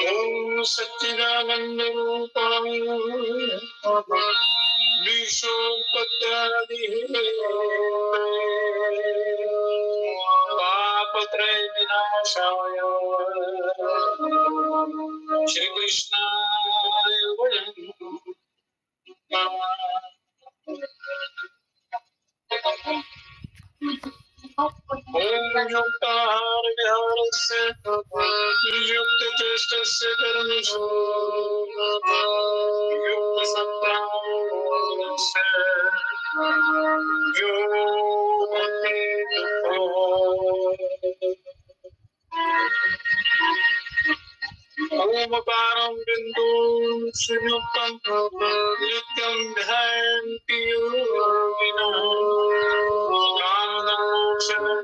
ओम सच्चिदानंद रूपाय विश्वोत्पत्त्यादि पापत्रय विनाशाय श्री कृष्णाय वयं ओम युक्ताहार विहारस्य युक्तचेष्टस्य कर्मसु युक्तसंग्रामस्य योगे ओमकारं बिन्दुं सुयुक्तं नित्यं ध्यायन्ति योगिनः कामनाशनं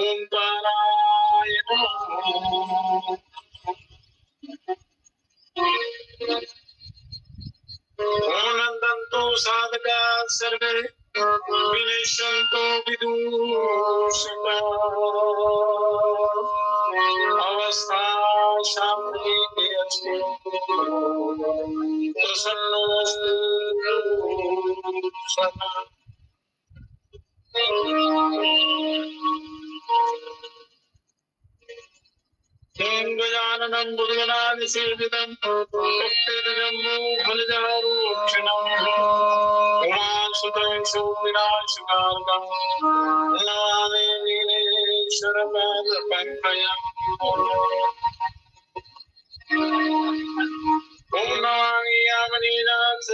ओंकाराय नमः। ओनन्दन्तु साधका सर्वे विनश्यन्तु विदुषितः अवस्था शान्तिः अस्तु प्रसन्नोऽस्तु सदा। गजाननं भुजगणादिसेवितं कपितजम्बूफलचारुभक्षणम् उमासुतं शोभिनाशकार्यं नमामि नीलेश्वरपादपङ्कजम्। ओम नमामि यामिनीनाथ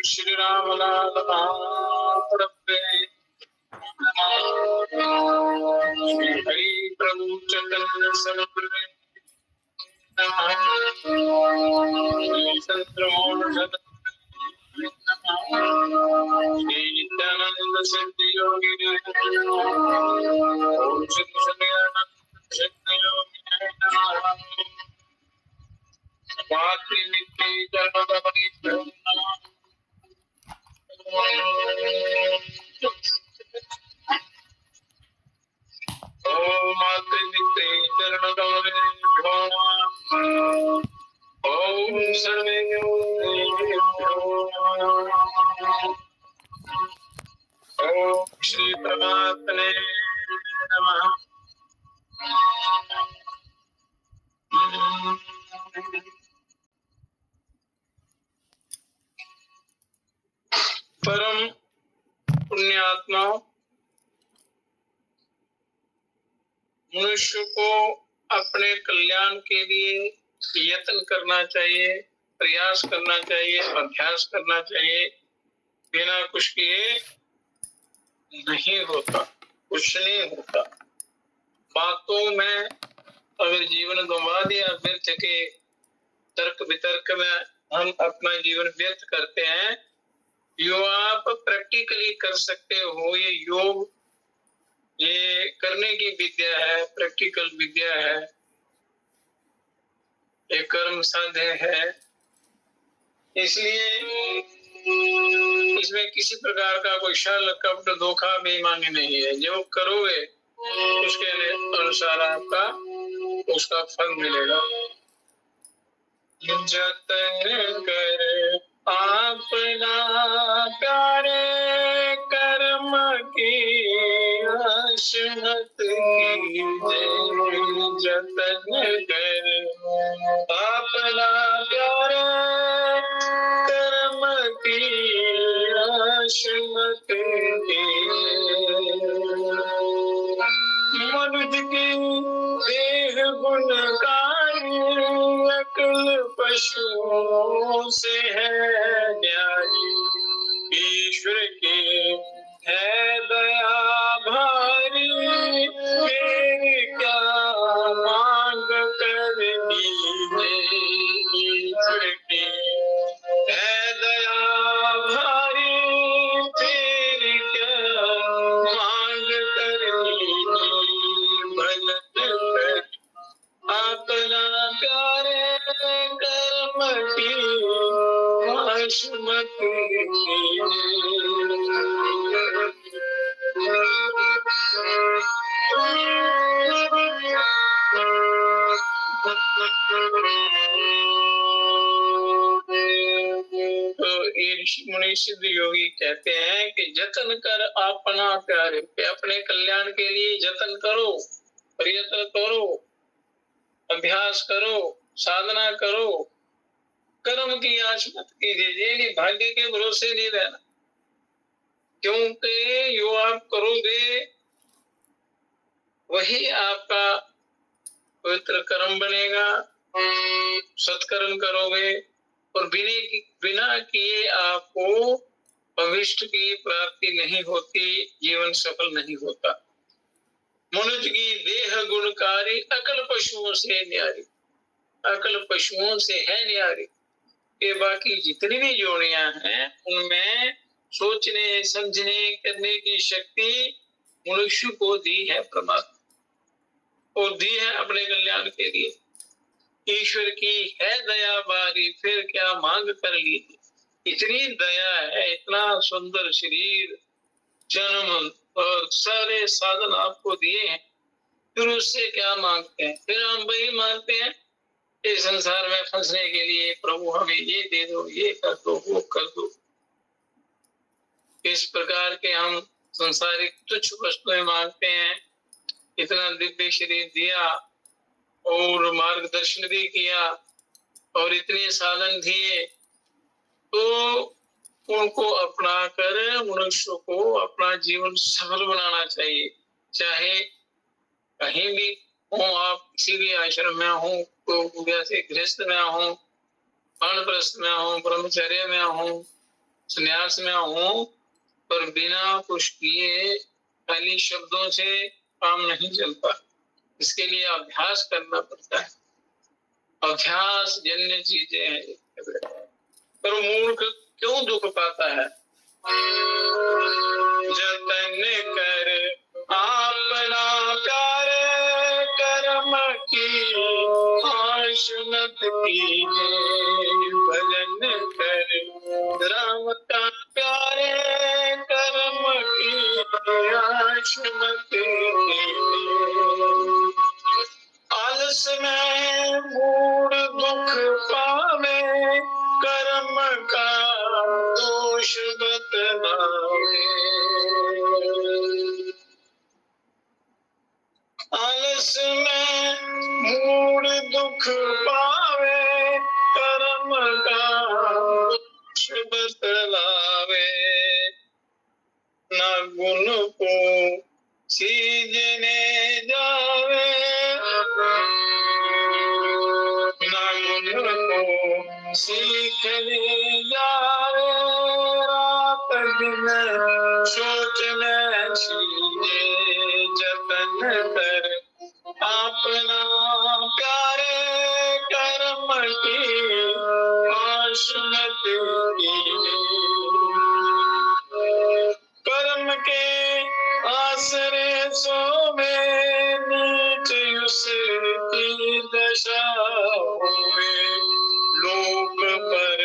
श्री राम लाल हरि प्रभु चैतन्य सनप्रिय नित्यानंद सिद्धि योगी ओम ओम सर्वे ओम श्री परमात्मने नमः। परम पुण्यात्मा मनुष्य को अपने कल्याण के लिए यत्न करना चाहिए, प्रयास करना चाहिए, अभ्यास करना चाहिए। बिना कुछ किए नहीं होता, कुछ नहीं होता। बातों में अगर जीवन गंवा दिया, व्यर्थ के तर्क वितर्क में हम अपना जीवन व्यर्थ करते हैं। यो आप प्रैक्टिकली कर सकते हो। ये योग ये करने की विद्या है, प्रैक्टिकल विद्या है, ये कर्म साध्य है। इसलिए इसमें किसी प्रकार का कोई छल कपट धोखा बेईमानी नहीं है। जो करोगे उसके अनुसार आपका उसका फल मिलेगा। जतन कर अपना प्यारे कर्म की आशमत कीजिए। जतन कर अपना प्यारे कर्म की आशमत मनुज की देह गुणकारी, अकल पशुओं से है न्यारी। ईश्वर की है दया भारी, फिर क्या मांग कर दीजिए। ईश्वर की है दया भारी, फिर क्या मांग कर तो ये ऋषि मुनि सिद्ध योगी कहते हैं कि जतन कर अपना प्यारे, कि अपने कल्याण के लिए जतन करो, प्रयत्न करो, अभ्यास करो, साधना करो, कर्म की आश मत कीजिए। ये नहीं भाग्य के भरोसे नहीं रहना, क्योंकि जो आप करोगे वही आपका पवित्र कर्म बनेगा। सत्कर्म करोगे और बिना किए आपको अभिष्ट की प्राप्ति नहीं होती, जीवन सफल नहीं होता। मनुष्य की देह गुणकारी, अकल पशुओं से न्यारी, अकल पशुओं से है न्यारी। ये बाकी जितनी भी जोड़ियां हैं उनमें सोचने समझने करने की शक्ति मनुष्य को दी है परमात्मा, और दी है अपने कल्याण के लिए। ईश्वर की है दया बारी, फिर क्या मांग कर लीजिए। इतनी दया है, इतना सुंदर शरीर, जन्म और सारे साधन आपको दिए हैं, फिर उससे क्या मांगते हैं? फिर हम वही मांगते हैं इस संसार में फंसने के लिए, प्रभु हमें ये दे दो, ये कर दो, वो कर दो। इस प्रकार के हम संसारिक तुच्छ वस्तुएं मांगते हैं। इतना दिव्य शरीर दिया और मार्गदर्शन भी किया और इतने साधन दिए, तो उनको अपना कर मनुष्य को अपना जीवन सफल बनाना चाहिए। चाहे कहीं भी हो, आप किसी भी आश्रम में हो, तो जैसे गृहस्थ में हो, वानप्रस्थ में हो, ब्रह्मचर्य में हो, संन्यास में हो, पर बिना कुछ किए खाली शब्दों से काम नहीं चलता। इसके लिए अभ्यास करना पड़ता है। अभ्यास जन्य चीजें हैं। पर मूर्ख क्यों दुख पाता है? जतन कर अपना प्यार, कर्म की आश मत कीजिए। भजन कर राम का प्यारे, कर्म की आश मत कीजिए। आलस में मूड दुख पावे, कर्म का दोष बतलावे। आलस में मूड दुख पावे, कर्म का दोष बतलावे। न गुण को सीजने जावे, न गुण को सीखने जावे। रात दिन सोचने सीजे, जतन कर अपना प्यारे, कर्म की आश मत कीजिए। कर्म के आसरे सोवे, नीच उसकी दशा होवे। लोक पर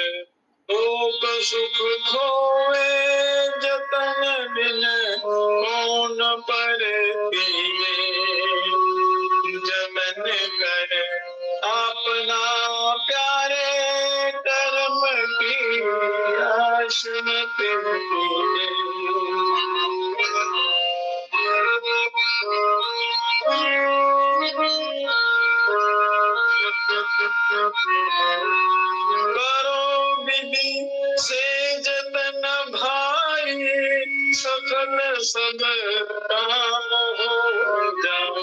लोक सुख खोवे, जतन बिन कौन पर कीजे। जतन कर अपना प्यारे, कर्म की आश मत कीजिए। करो विधि से जतन भाई, सफल सब काम हो जाए।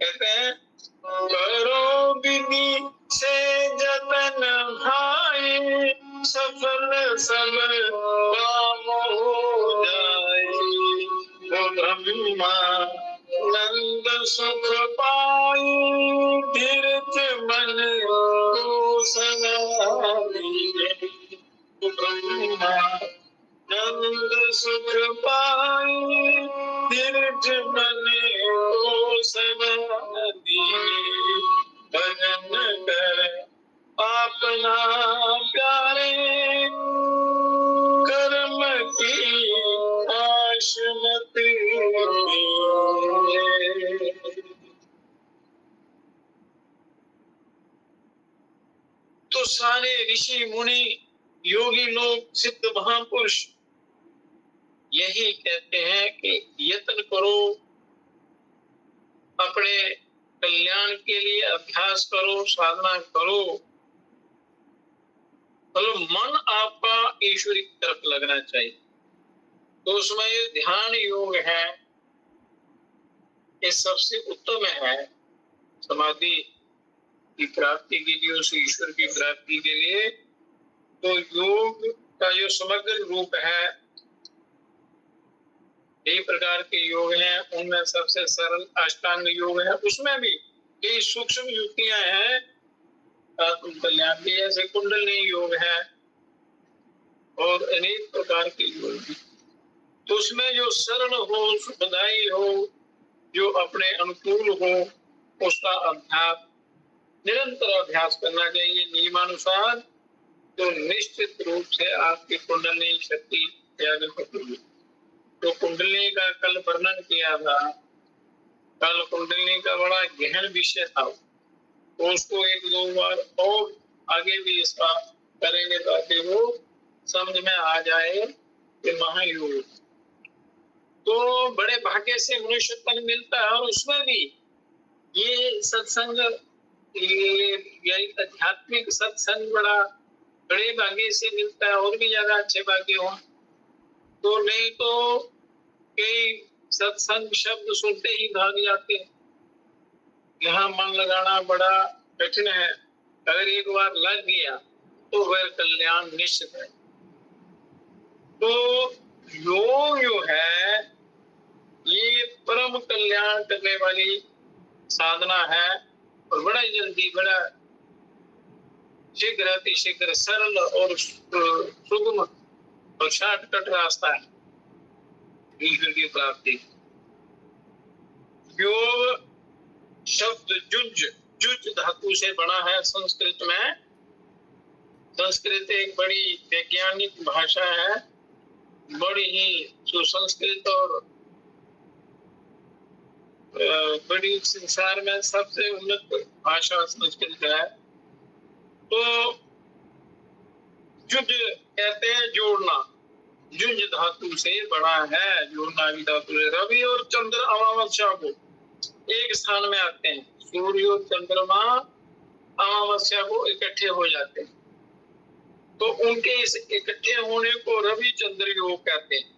कहते हैं करो विधि से जतन भाई, सफल सब काम हो जाए। वो ब्रह्मा नंद सुख पाई, धीरज मन को समाधि। ब्रह्मा नंद सुख पाई, धीरज मन को समाधि। भजन कर अपना प्यारे, कर्म की आश मत ऋषि मुनि योगी लोग सिद्ध महापुरुष यही कहते हैं कि यत्न करो, अपने कल्याण के लिए अभ्यास करो, साधना करो, तो मन आपका ईश्वरी की तरफ लगना चाहिए। तो उसमें ये ध्यान योग है, ये सबसे उत्तम है समाधि की प्राप्ति के लिए, उस ईश्वर की प्राप्ति के लिए। तो योग का जो समग्र रूप है, कई प्रकार के योग हैं, उनमें सबसे सरल अष्टांग योग है। उसमें भी कई सूक्ष्म युक्तियां हैं, आत्म कल्याण की, जैसे कुंडली योग है और अनेक प्रकार के योग भी। तो उसमें जो सरल हो, सुखदायी हो, जो अपने अनुकूल हो, उसका अभ्यास, निरंतर अभ्यास करना चाहिए नियमानुसार। तो निश्चित रूप से आपकी कुंडली शक्ति जागृत होगी। तो कुंडली का कल वर्णन किया था, कल कुंडली का बड़ा गहन विषय था, तो उसको एक दो बार और आगे भी इसका करेंगे ताकि वो समझ में आ जाए कि महायोग। तो बड़े भाग्य से मनुष्य तन मिलता है, और उसमें भी ये सत्संग, ये आध्यात्मिक सत्संग बड़े भाग्य से मिलता है, और भी ज्यादा अच्छे भाग्य हो। तो नहीं तो कई सत्संग शब्द सुनते ही भाग जाते हैं। यहाँ मन लगाना बड़ा कठिन है, अगर एक बार लग गया तो वह कल्याण निश्चित है। तो योग जो है ये परम कल्याण करने वाली साधना है, और बड़ा जल्दी, बड़ा शीघ्र, अतिशीघ्र, सरल और सुगम और शॉर्टकट रास्ता है ईश्वर की प्राप्ति। योग शब्द जुज धातु से बना है संस्कृत में। संस्कृत एक बड़ी वैज्ञानिक भाषा है, बड़ी ही सुसंस्कृत और बड़ी संसार में सबसे उन्नत भाषा संस्कृत है। तो जुज कहते हैं जोड़ना, जुज धातु से बना है, जोड़ना भी धातु है। रवि और चंद्र अमावस्या को एक स्थान में आते हैं, सूर्य और चंद्रमा अमावस्या को इकट्ठे हो जाते हैं, तो उनके इस इकट्ठे होने को रवि चंद्र योग कहते हैं।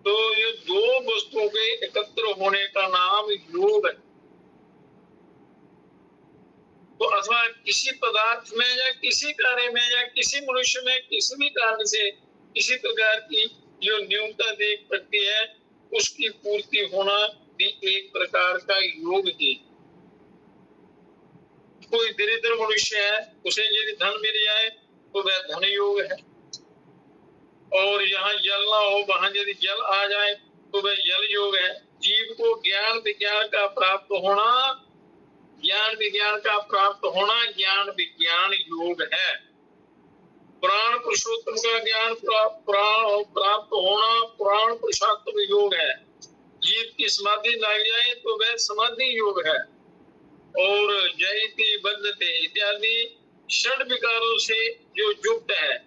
तो ये दो वस्तुओं के एकत्र होने का नाम योग है। तो अथवा किसी पदार्थ में या किसी कार्य में या किसी मनुष्य में किसी भी कारण से किसी प्रकार की जो न्यूनता देख पड़ती है, उसकी पूर्ति होना भी एक प्रकार का योग ही। कोई दरिद्र मनुष्य है, उसे यदि धन मिल जाए तो वह धन योग है, और यहाँ जल ना हो वहां यदि जल आ जाए तो वह जल योग है। जीव को ज्ञान विज्ञान का प्राप्त होना, ज्ञान विज्ञान का प्राप्त होना ज्ञान विज्ञान योग है। पुराण पुरुषोत्तम का ज्ञान प्राप्त होना पुराण पुरुषोत्तम योग है। जीव की समाधि लग जाए तो वह समाधि योग है। और जयति बद्धते इत्यादि षड विकारों से जो युक्त है,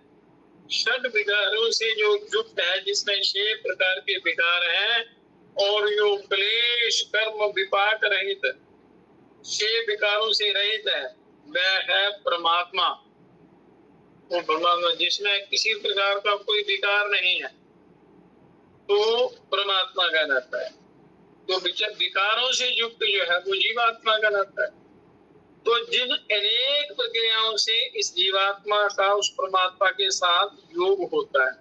षड विकारों से जो युक्त है, जिसमें 6 प्रकार के विकार हैं, और जो क्लेश कर्म विपाक रहित 6 विकारों से रहित है, वह है परमात्मा। वो परमात्मा जिसमें किसी प्रकार का कोई विकार नहीं है, तो परमात्मा कहलाता है। तो विकारों से युक्त जो है वो जीवात्मा कहलाता है। तो जिन अनेक प्रक्रियाओं से इस जीवात्मा का उस परमात्मा के साथ योग होता है,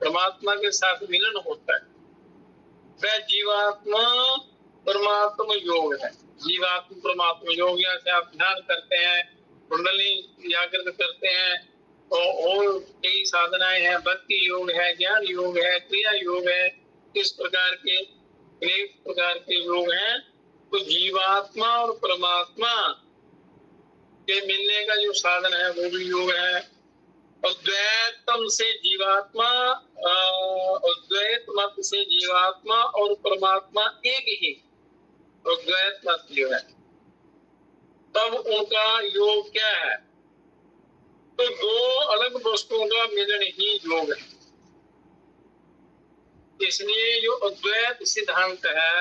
परमात्मा के साथ मिलन होता है, वह जीवात्मा परमात्मा योग है। जीवात्मा परमात्मा योग से आप ध्यान करते हैं, कुंडली जागृत करते हैं, और कई साधनाएं हैं, भक्ति योग है, ज्ञान योग है, क्रिया योग है, इस प्रकार के अनेक प्रकार के योग हैं। तो जीवात्मा और परमात्मा के मिलने का जो साधन है वो भी योग है। अद्वैतम से जीवात्मा, अद्वैत मत से जीवात्मा और परमात्मा एक ही, अद्वैत मत जो है, तब उनका योग क्या है? तो दो अलग वस्तुओं का मिलन ही योग है। इसलिए जो अद्वैत सिद्धांत है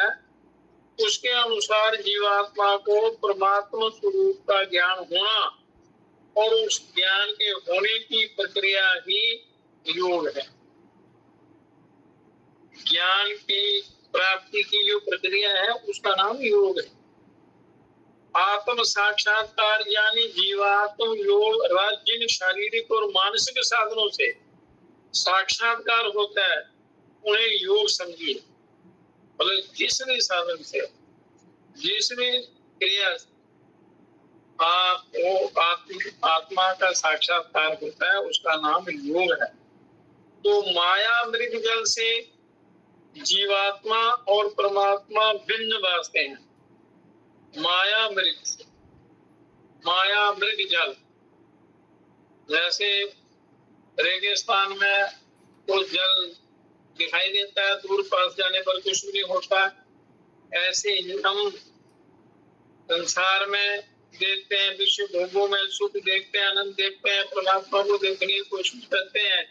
उसके अनुसार जीवात्मा को परमात्मा स्वरूप का ज्ञान होना और उस ज्ञान के होने की प्रक्रिया ही योग है। ज्ञान की प्राप्ति की जो प्रक्रिया है उसका नाम योग है। आत्म साक्षात्कार यानी जीवात्म योग राज्य शारीरिक और मानसिक साधनों से साक्षात्कार होता है, उन्हें योग समझिए। मतलब जिस भी साधन से, जिस भी क्रिया से आत्मा का साक्षात्कार होता है उसका नाम योग है। तो माया मृग जल से जीवात्मा और परमात्मा भिन्न भासते हैं। माया मृग से, माया मृग जल, जैसे रेगिस्तान में तो जल दिखाई देता है, दूर पास जाने पर कुछ नहीं होता, ऐसे ही हम संसार में देखते हैं, विश्व भोगों में सुख देखते हैं, आनंद देखते हैं, परमात्मा को देखने की कोशिश करते हैं,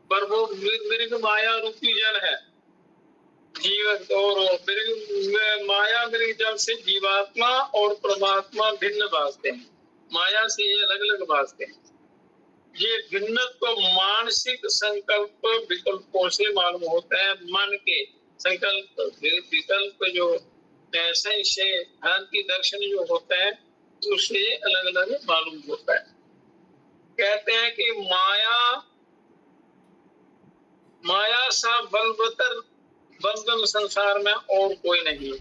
पर वो मृग माया रूपी जल है। जीवन और माया मृग जल से जीवात्मा और परमात्मा भिन्न भासते हैं। माया से ये अलग अलग भासते हैं। ये भिन्नत्व मानसिक संकल्प विकल्पों से मालूम होता है। मन के संकल्प विकल्प जो संशय भ्रांति दर्शन जो होता है उससे अलग अलग मालूम होता है। कहते हैं कि माया सा बलवतर बंधन संसार में और कोई नहीं।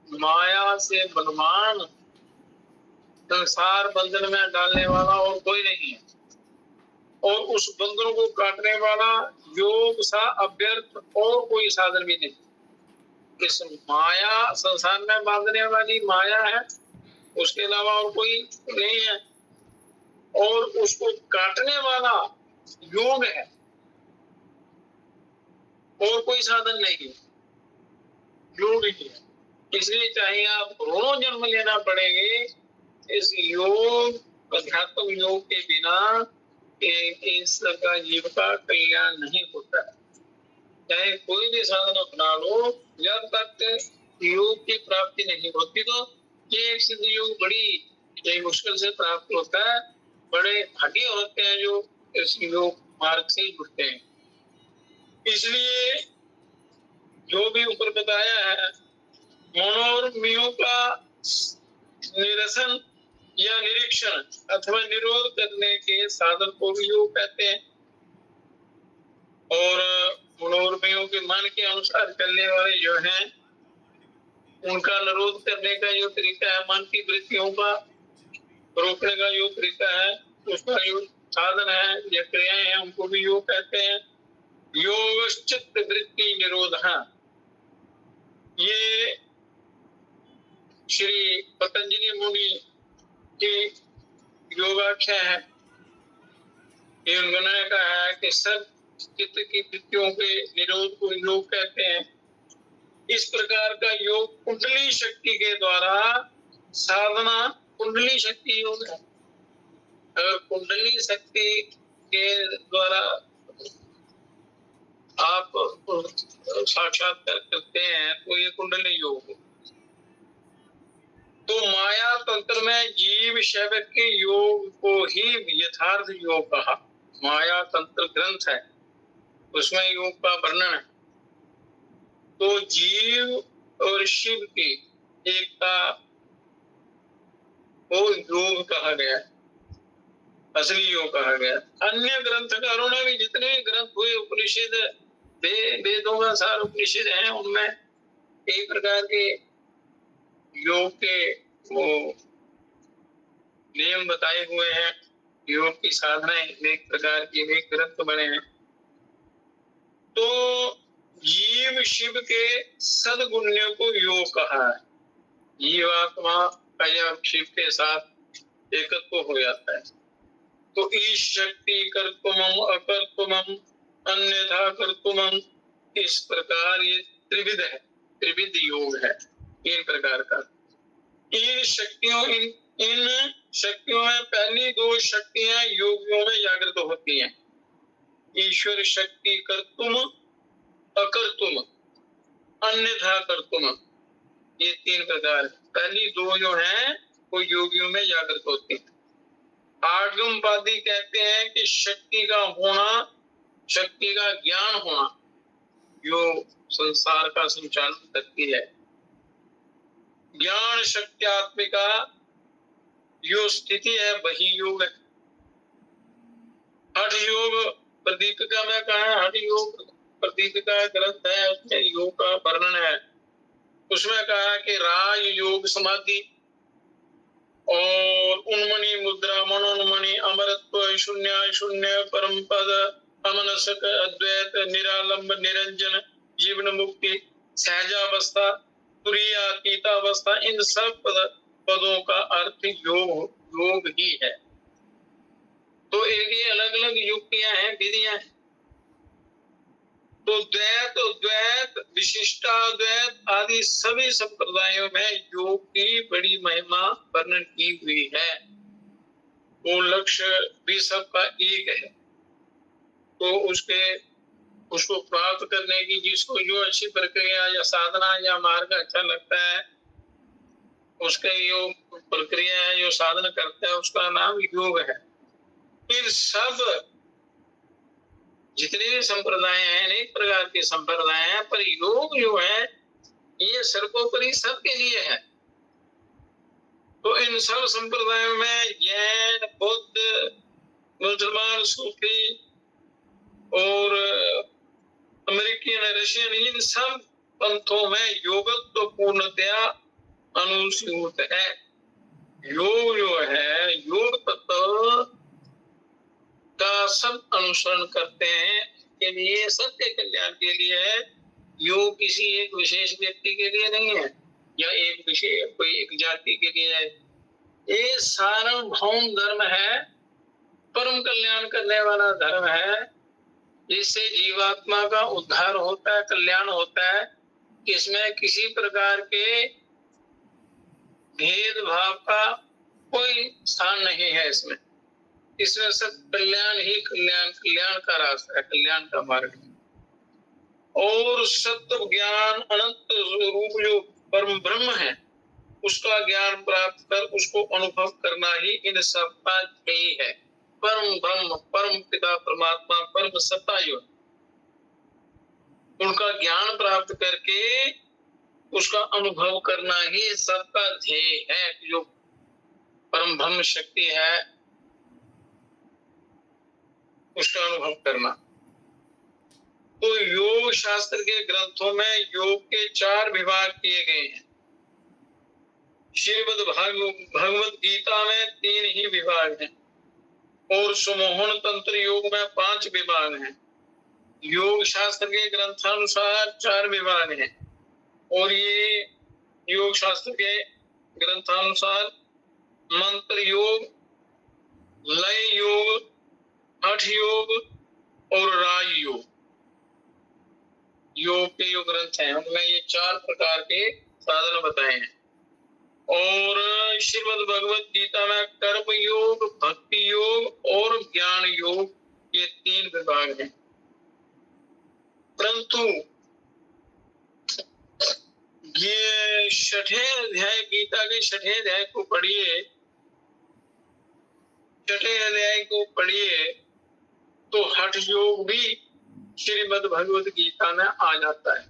माया से बलवान संसार बंधन में डालने वाला और कोई नहीं है, और उस बंधन को काटने वाला योग सा अव्यर्थ और कोई साधन भी नहीं। इस माया संसार में बांधने वाली माया है, उसके अलावा और कोई नहीं है, और उसको काटने वाला योग है, और कोई साधन नहीं, योग ही है। इसलिए चाहे आप करोड़ों जन्म लेना पड़ेंगे, इस योग अध्यात्म योग के बिना इस का जीव का कल्याण नहीं होता। चाहे कोई भी साधन अपना लो, जब तक योग की प्राप्ति नहीं होती तो ये सिद्ध योग बड़ी मुश्किल से प्राप्त होता है। बड़े भाग्य होते हैं जो इस योग मार्ग से जुड़ते हैं। इसलिए जो भी ऊपर बताया है, मनोरमियों का निरसन या निरीक्षण अथवा निरोध करने के साधन को भी योग कहते हैं। और मनोरमियों के मन के अनुसार चलने वाले जो हैं उनका निरोध करने का जो तरीका है, मन की वृत्तियों का रोकने का जो तरीका है, उसका जो साधन है या क्रियाएं हैं, उनको भी योग कहते हैं। योग चित्त वृत्ति निरोध, ये श्री पतंजलि मुनि की योगाख्या है। ये उन्होंने कहा है कि सब चित्त की वृत्तियों के निरोध को योग कहते हैं। इस प्रकार का योग कुंडली शक्ति के द्वारा साधना, कुंडली शक्ति योग है। अगर कुंडली शक्ति के द्वारा आप साक्षात्कार करते हैं तो ये कुंडली योग है। तो माया तंत्र में जीव शैव के योग को ही यथार्थ योग कहा। माया तंत्र ग्रंथ है, उसमें योग का वर्णन है। तो जीव और शिव की एकता को योग कहा गया, असली योग कहा गया। अन्य ग्रंथकारों ने भी जितने भी ग्रंथ हुए, उपनिषद, वेदों का सार उपनिषद हैं, उनमें एक प्रकार के योग के वो नियम बताए हुए हैं। योग की साधनाएं एक प्रकार की अनेक ग्रंथ बने हैं। तो जीव शिव के सदगुण्यों को योग कहा है। जीवात्मा का जब शिव के साथ एकत्व हो जाता है तो ईश शक्ति कर्तुमम अकर्तुमम अन्यथा कर्तुमम, इस प्रकार ये त्रिविध है, त्रिविध योग है। तीन प्रकार का इन शक्तियों, इन शक्तियों में पहली दो शक्तियां योगियों में जागृत होती हैं, ईश्वर शक्ति कर्तुम अकर्तुम अन्यथा कर्तुम, ये तीन प्रकार। पहली दो जो हैं वो योगियों में जागृत होती हैं। आगमवादी कहते हैं कि शक्ति का होना, शक्ति का ज्ञान होना जो संसार का संचालन करती है। ज्ञान शक्त्यात्मिका जो स्थिति है वही योग है। हठ योग प्रदीपिका में कहा है, हठ योग प्रदीपिका ग्रंथ है, उसमें योग का वर्णन है। उसमें कहा है कि राज योग समाधि और उन्मणि मुद्रा मनोन्मणि अमरत्व शून्य शून्य परम पद अमनसक अद्वैत निरालंब निरंजन जीवन मुक्ति सहजावस्था तुरीयातीतावस्था, इन सब पदों का अर्थ योग ही है। तो ये अलग अलग युक्तियां हैं, विधियां हैं। तो द्वैत विशिष्टाद्वैत आदि सभी संप्रदायों में योग की बड़ी महिमा वर्णन की हुई है। वो लक्ष्य भी सबका एक है। तो उसको प्राप्त करने की जिसको जो अच्छी प्रक्रिया या साधना या मार्ग अच्छा लगता है, उसके योग प्रक्रिया है जो साधना करता है, उसका नाम योग है। फिर सब जितने भी संप्रदाय हैं, अनेक प्रकार के संप्रदाय हैं, पर योग जो है ये सर्वोपरि सबके लिए है। तो इन सब संप्रदायों में जैन, बुद्ध, मुसलमान, सूफी और अमेरिकन, रशियन, इन सब पंथों में योगत्व पूर्णतया अनुस्यूत है। योग जो है, योग तत्व का सब अनुसरण करते हैं, के लिए सबके कल्याण के लिए है। योग किसी एक विशेष व्यक्ति के लिए नहीं है या एक विशेष कोई एक जाति के लिए है। ये सार्वभौम धर्म है, परम कल्याण करने वाला धर्म है, जिससे जीवात्मा का उद्धार होता है, कल्याण होता है। इसमें किसी प्रकार के भेदभाव का कोई स्थान नहीं है। इसमें सब कल्याण ही कल्याण का रास्ता है, कल्याण का मार्ग है। और सत्य ज्ञान अनंत रूप जो परम ब्रह्म है, उसका ज्ञान प्राप्त कर उसको अनुभव करना ही इन सब का ध्येय है। परम ब्रह्म, परम पिता परमात्मा, परम सत्ता जो उनका ज्ञान प्राप्त करके उसका अनुभव करना ही सबका ध्येय है। जो परम ब्रह्म शक्ति है उसका अनुभव करना। तो योग शास्त्र के ग्रंथों में योग के 4 विभाग किए गए हैं। श्रीमद् भगवत गीता में 3 ही विभाग हैं और सुमोहन तंत्र योग में 5 विभाग हैं। योग शास्त्र के ग्रंथानुसार 4 विभाग हैं और ये योग शास्त्र के ग्रंथानुसार मंत्र योग, लय योग, हठ योग और राज योग, योग के जो ग्रंथ हैं उनमें ये 4 प्रकार के साधन बताए हैं। और श्रीमद् भगवत गीता में कर्म योग, भक्ति योग और ज्ञान योग, ये 3 विभाग हैं। परंतु ये 6ठे अध्याय, गीता के 6ठे अध्याय को पढ़िए, 6ठे अध्याय को पढ़िए तो हठ योग भी श्रीमद् भगवत गीता में आ जाता है।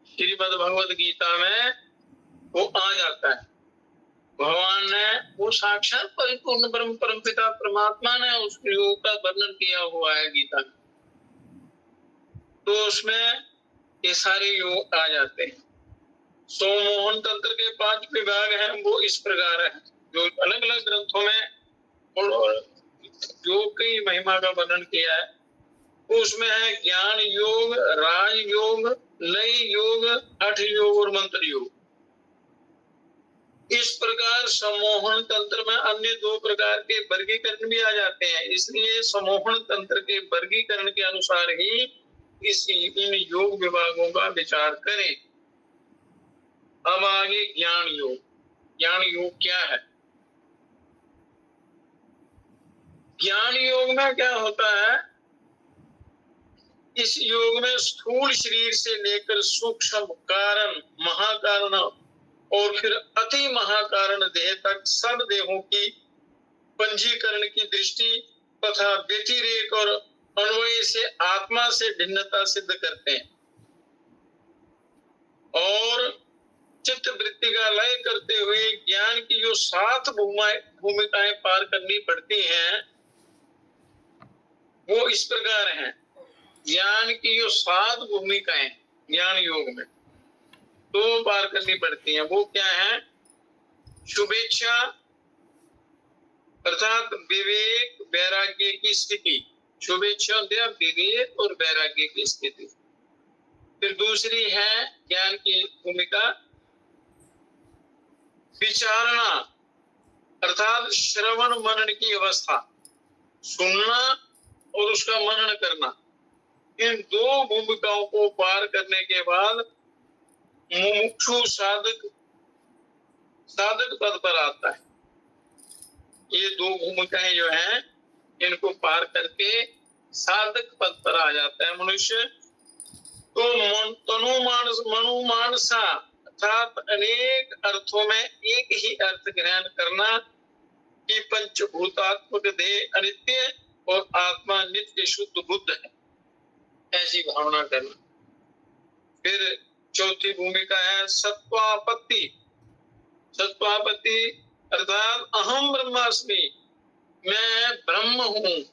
श्रीमद् भगवत गीता में वो आ जाता है। भगवान ने, वो साक्षात परिपूर्ण ब्रह्म परम पिता परमात्मा ने उस योग का वर्णन किया हुआ है गीता में। तो उसमें ये सारे योग आ जाते हैं। सोमोहन तंत्र के 5 विभाग हैं, वो इस प्रकार है जो अलग अलग ग्रंथों में योग की महिमा का वर्णन किया है। उसमें है ज्ञान योग, राज योग, लय योग, हठ योग और मंत्र योग। इस प्रकार सम्मोहन तंत्र में अन्य 2 प्रकार के वर्गीकरण भी आ जाते हैं। इसलिए सम्मोहन तंत्र के वर्गीकरण के अनुसार ही इन योग विभागों का विचार करें। अब आगे ज्ञान योग। ज्ञान योग क्या है? ज्ञान योग में क्या होता है? इस योग में स्थूल शरीर से लेकर सूक्ष्म कारण, महाकारण और फिर अति महाकारण देह तक सब देहों की पंजीकरण की दृष्टि तथा व्यतिरेक और अन्वय से आत्मा से भिन्नता सिद्ध करते हैं और चित्त वृत्ति का लय करते हुए ज्ञान की जो 7 भूमिकाएं पार करनी पड़ती हैं वो इस प्रकार हैं। ज्ञान की जो 7 भूमिकाएं ज्ञान योग में तो पार करनी पड़ती हैं, वो क्या है? शुभेच्छा अर्थात विवेक वैराग्य की स्थिति, शुभेच्छा विवेक और वैराग्य की स्थिति। फिर दूसरी है ज्ञान की भूमिका विचारणा अर्थात श्रवण मनन की अवस्था, सुनना और उसका मनन करना। इन 2 भूमिकाओं को पार करने के बाद मुमुक्षु साधक पद पर आता है। ये 2 भूमिकाएं जो हैं इनको पार करके साधक पद पर आ जाता है मनुष्य। तो मनु मानसा अर्थात अनेक अर्थों में एक ही अर्थ ग्रहण करना कि पंचभूतात्मक देह अनित्य और आत्मा नित्य शुद्ध बुद्ध है, ऐसी भावना करना। फिर चौथी भूमिका है सत्वापत्ति। सत्वापत्ति अर्थात अहम ब्रह्मास्मि, मैं ब्रह्म हूँ,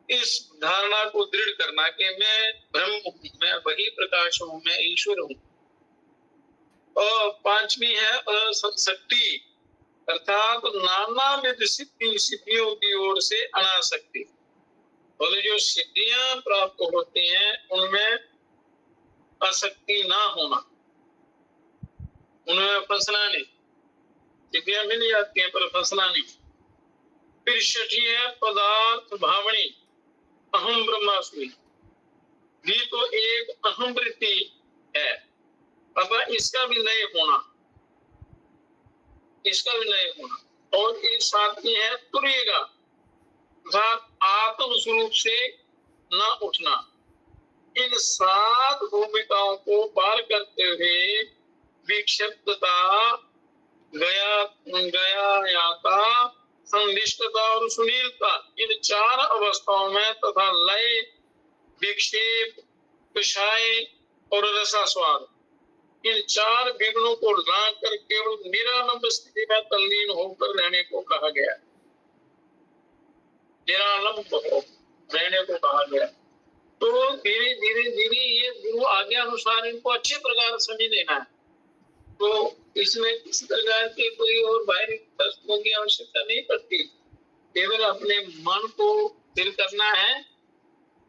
इस धारणा को दृढ़ करना कि मैं ब्रह्म हूँ, मैं वही प्रकाश हूँ, मैं ईश्वर हूँ। और 5वीं है असक्ति अर्थात नाना विध सिद्धियों की ओर से अनासक्ति। बोले जो सिद्धियां प्राप्त होती हैं उनमें आसक्ति ना होना, उनमें फंसना नहीं। सिद्धियां मिल जाती हैं पर फंसना नहीं। फिर 6ठी है पदार्थ भावनी, अहम ब्रह्मास्मि, भी तो एक अहम वृत्ति है, अतः इसका भी लय होना, इसका भी लय होना। और एक 7वीं है तुर्यगा अर्थात आत्म स्वरूप से न उठना। इन 7 भूमिकाओं को पार करते हुए विक्षिप्तता, गयाता, संदिष्टता और सुनीलता, इन 4 अवस्थाओं में तथा लय, विक्षेप, विषय और रसास्वाद, इन 4 विघ्नों को लांघ कर केवल निरालंब स्थिति में तल्लीन होकर रहने को कहा गया। निरालंब रहने को कहा गया। तो धीरे धीरे ये गुरु आज्ञा अनुसार इनको अच्छे प्रकार समझ लेना है। तो इसमें किसी प्रकार के कोई और बाहरी तत्वों की आवश्यकता नहीं पड़ती, केवल अपने मन को स्थिर करना है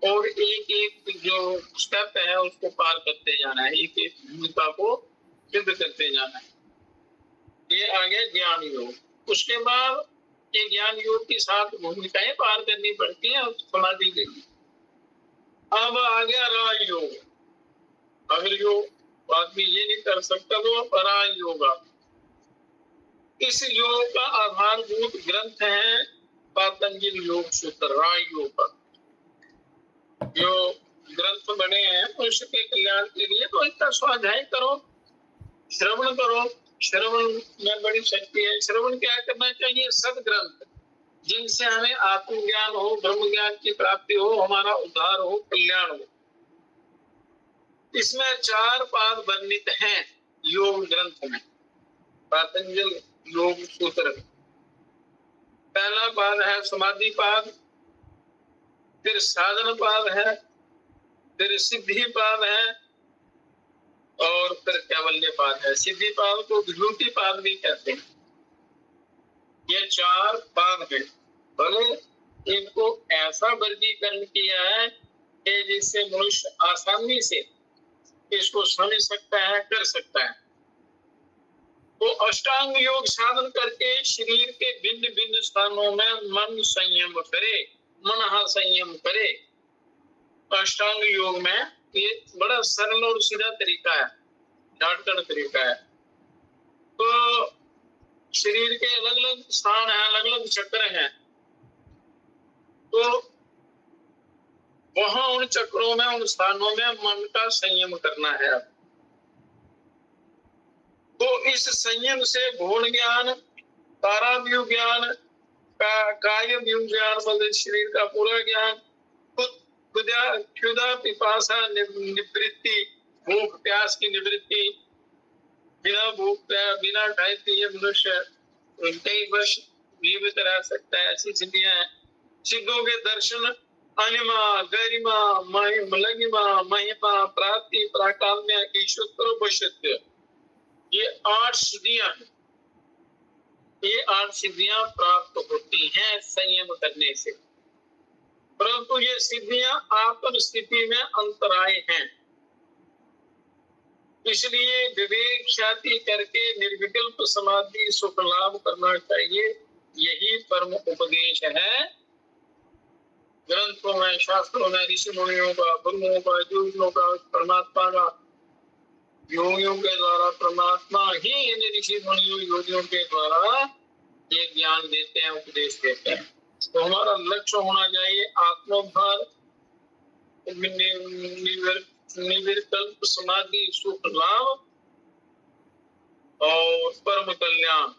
और एक एक जो स्टेप है उसको पार करते जाना है, एक एक भूमिका को सिद्ध करते जाना है। ये आ गया ज्ञान योग। उसके बाद ये ज्ञान योग की 7 भूमिकाएं पार करनी पड़ती है समाधि के लिए। अब आ गया राजयोग। अगर जो आदमी ये नहीं कर सकता तो राजयोग। इस योग का आधारभूत ग्रंथ है पातंजल योग सूत्र। राजयोग का जो ग्रंथ बने हैं मनुष्य के कल्याण के लिए, तो इसका स्वाध्याय करो, श्रवण करो। श्रवण में बड़ी शक्ति है। श्रवण क्या करना चाहिए? सदग्रंथ जिनसे हमें आत्मज्ञान हो, ब्रह्म ज्ञान की प्राप्ति हो, हमारा उद्धार हो, कल्याण हो। इसमें 4 पाद वर्णित हैं योग ग्रंथ में, पातंजल योग सूत्र। पहला पाद है समाधि पाद, फिर साधन पाद है, फिर सिद्धि पाद है और फिर कैवल्य पाद है। सिद्धि पाद को विभूति पाद भी कहते हैं। ये 4 पाद हैं। भले इनको ऐसा वर्गीकरण किया है कि जिससे मनुष्य आसानी से इसको समझ सकता है, कर सकता है। तो अष्टांग योग साधन करके शरीर के भिन्न भिन्न स्थानों में मन संयम करे, मन संयम करे। अष्टांग योग में ये बड़ा सरल और सीधा तरीका है, शॉर्टकट तरीका है। तो शरीर के अलग अलग स्थान हैं, अलग अलग चक्र हैं, तो वहां उन चक्रों में, उन स्थानों में मन का संयम करना है। तो इस संयम से भूण ज्ञान, ताराव्यूह ज्ञान, काय व्यूह ज्ञान, मतलब शरीर का पूरा ज्ञान, क्षुधा पिपासा निवृत्ति, भूख प्यास की निवृत्ति, बिना भूख बिना खाए पिए मनुष्य कई वर्ष जीवित रह सकता है, ऐसी सिद्धियां हैं। सिद्धों के दर्शन, अनिमा, गरिमा, महिमा, महिमा, प्राप्ति, प्राकाम्य, ईश्वर वशत्व, ये 8 सिद्धियां हैं। ये 8 सिद्धियां प्राप्त होती हैं संयम करने से, परंतु ये सिद्धियां आत्म स्थिति में अंतराय हैं। इसलिए विवेक ख्याति करके निर्विकल्प समाधि सुख लाभ करना चाहिए। यही परम उपदेश है ग्रंथों में, शास्त्रों में, ऋषि मुनियों का, गुरुओं का, योगियों का, परमात्मा का। योगियों के द्वारा परमात्मा ही इन ऋषि मुनियों योगियों के द्वारा ये ज्ञान देते हैं, उपदेश देते हैं। तो हमारा लक्ष्य होना चाहिए आत्मोद्धार, निर्विकल्प समाधि सुख लाभ और परम कल्याण।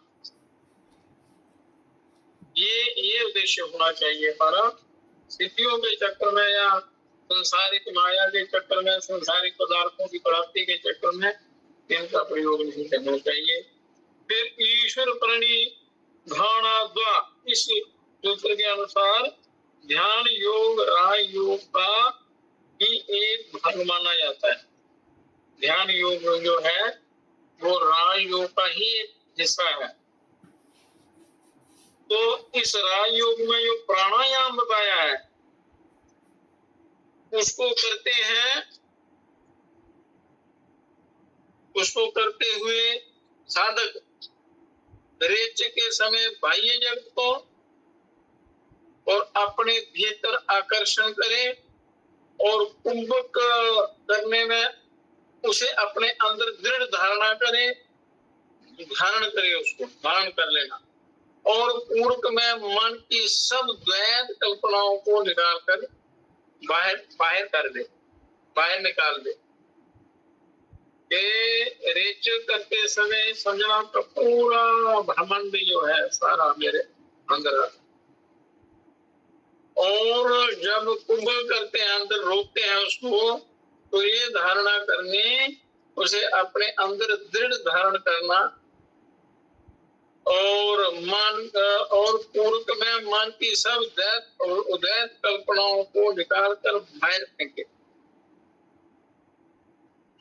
ये उद्देश्य होना चाहिए हमारा। सिद्धियों के चक्कर में या संसारिक माया के चक्कर में, संसारिक पदार्थों की प्राप्ति के चक्कर में इनका प्रयोग नहीं करना चाहिए। फिर ईश्वर प्रणिधाना द्वा, इस सूत्र के अनुसार ध्यान योग राय योग का ही एक भाग माना जाता है। ध्यान योग जो है वो राय योग का ही एक हिस्सा है। तो इस राय योग में जो प्राणायाम बताया है उसको करते हैं, उसको करते हुए साधक रेच के समय बाह्य जगत को और अपने भीतर आकर्षण करे और कुंभक करने में उसे अपने अंदर दृढ़ धारणा करे, धारण करे, उसको धारण कर लेना। और पूर्व में मन की सब द्वैत कल्पनाओं को निकाल कर बाहर कर दे, बाहर निकाल दे। ये रेच करते समय समझना का पूरा ब्रह्मांड जो है सारा मेरे अंदर है। और जब कुंभ करते हैं, अंदर रोकते हैं उसको, तो ये धारणा करने, उसे अपने अंदर दृढ़ धारण करना और मन और पूर्व में मन की सब दैत और उदैत कल्पनाओं को निकाल कर बाहर फेंके।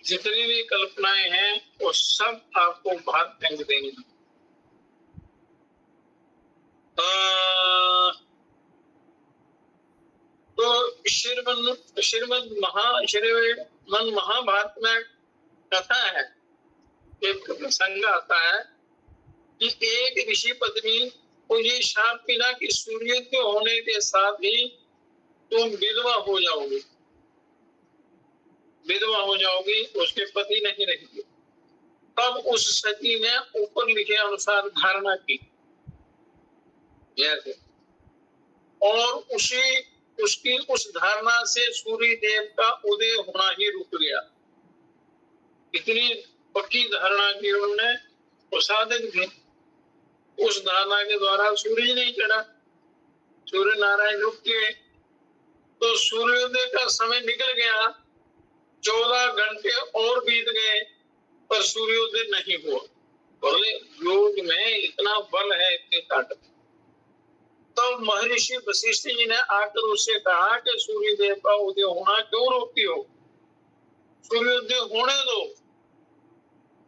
जितनी भी कल्पनाएं हैं वो सब आपको बाहर फेंक देंगी। तो श्रीमद महाभारत में कथा है, एक प्रसंग आता है कि एक ऋषि पत्नी को ये शाप मिला कि सूर्योदय होने के साथ ही तुम विधवा हो जाओगी, विधवा हो जाओगी, उसके पति नहीं रहेंगे। तब उस सती ने ऊपर लिखे अनुसार धारणा की और उसकी उस धारणा से सूर्य देव का उदय होना ही रुक गया। इतनी पक्की धारणा की उन्होंने, वो साधक थे। उस धारणा के द्वारा सूर्य नहीं चढ़ा, सूर्य नारायण रुक गए। तो सूर्योदय का समय निकल गया, 14 घंटे और बीत गए, पर सूर्योदय नहीं हुआ। बोले योग में इतना बल है, इतनी ताकत। तो महर्षि वशिष्ठ जी ने आकर उससे कहा कि सूर्यदेव का उदय होना क्यों रोकती हो? सूर्योदय होने दो,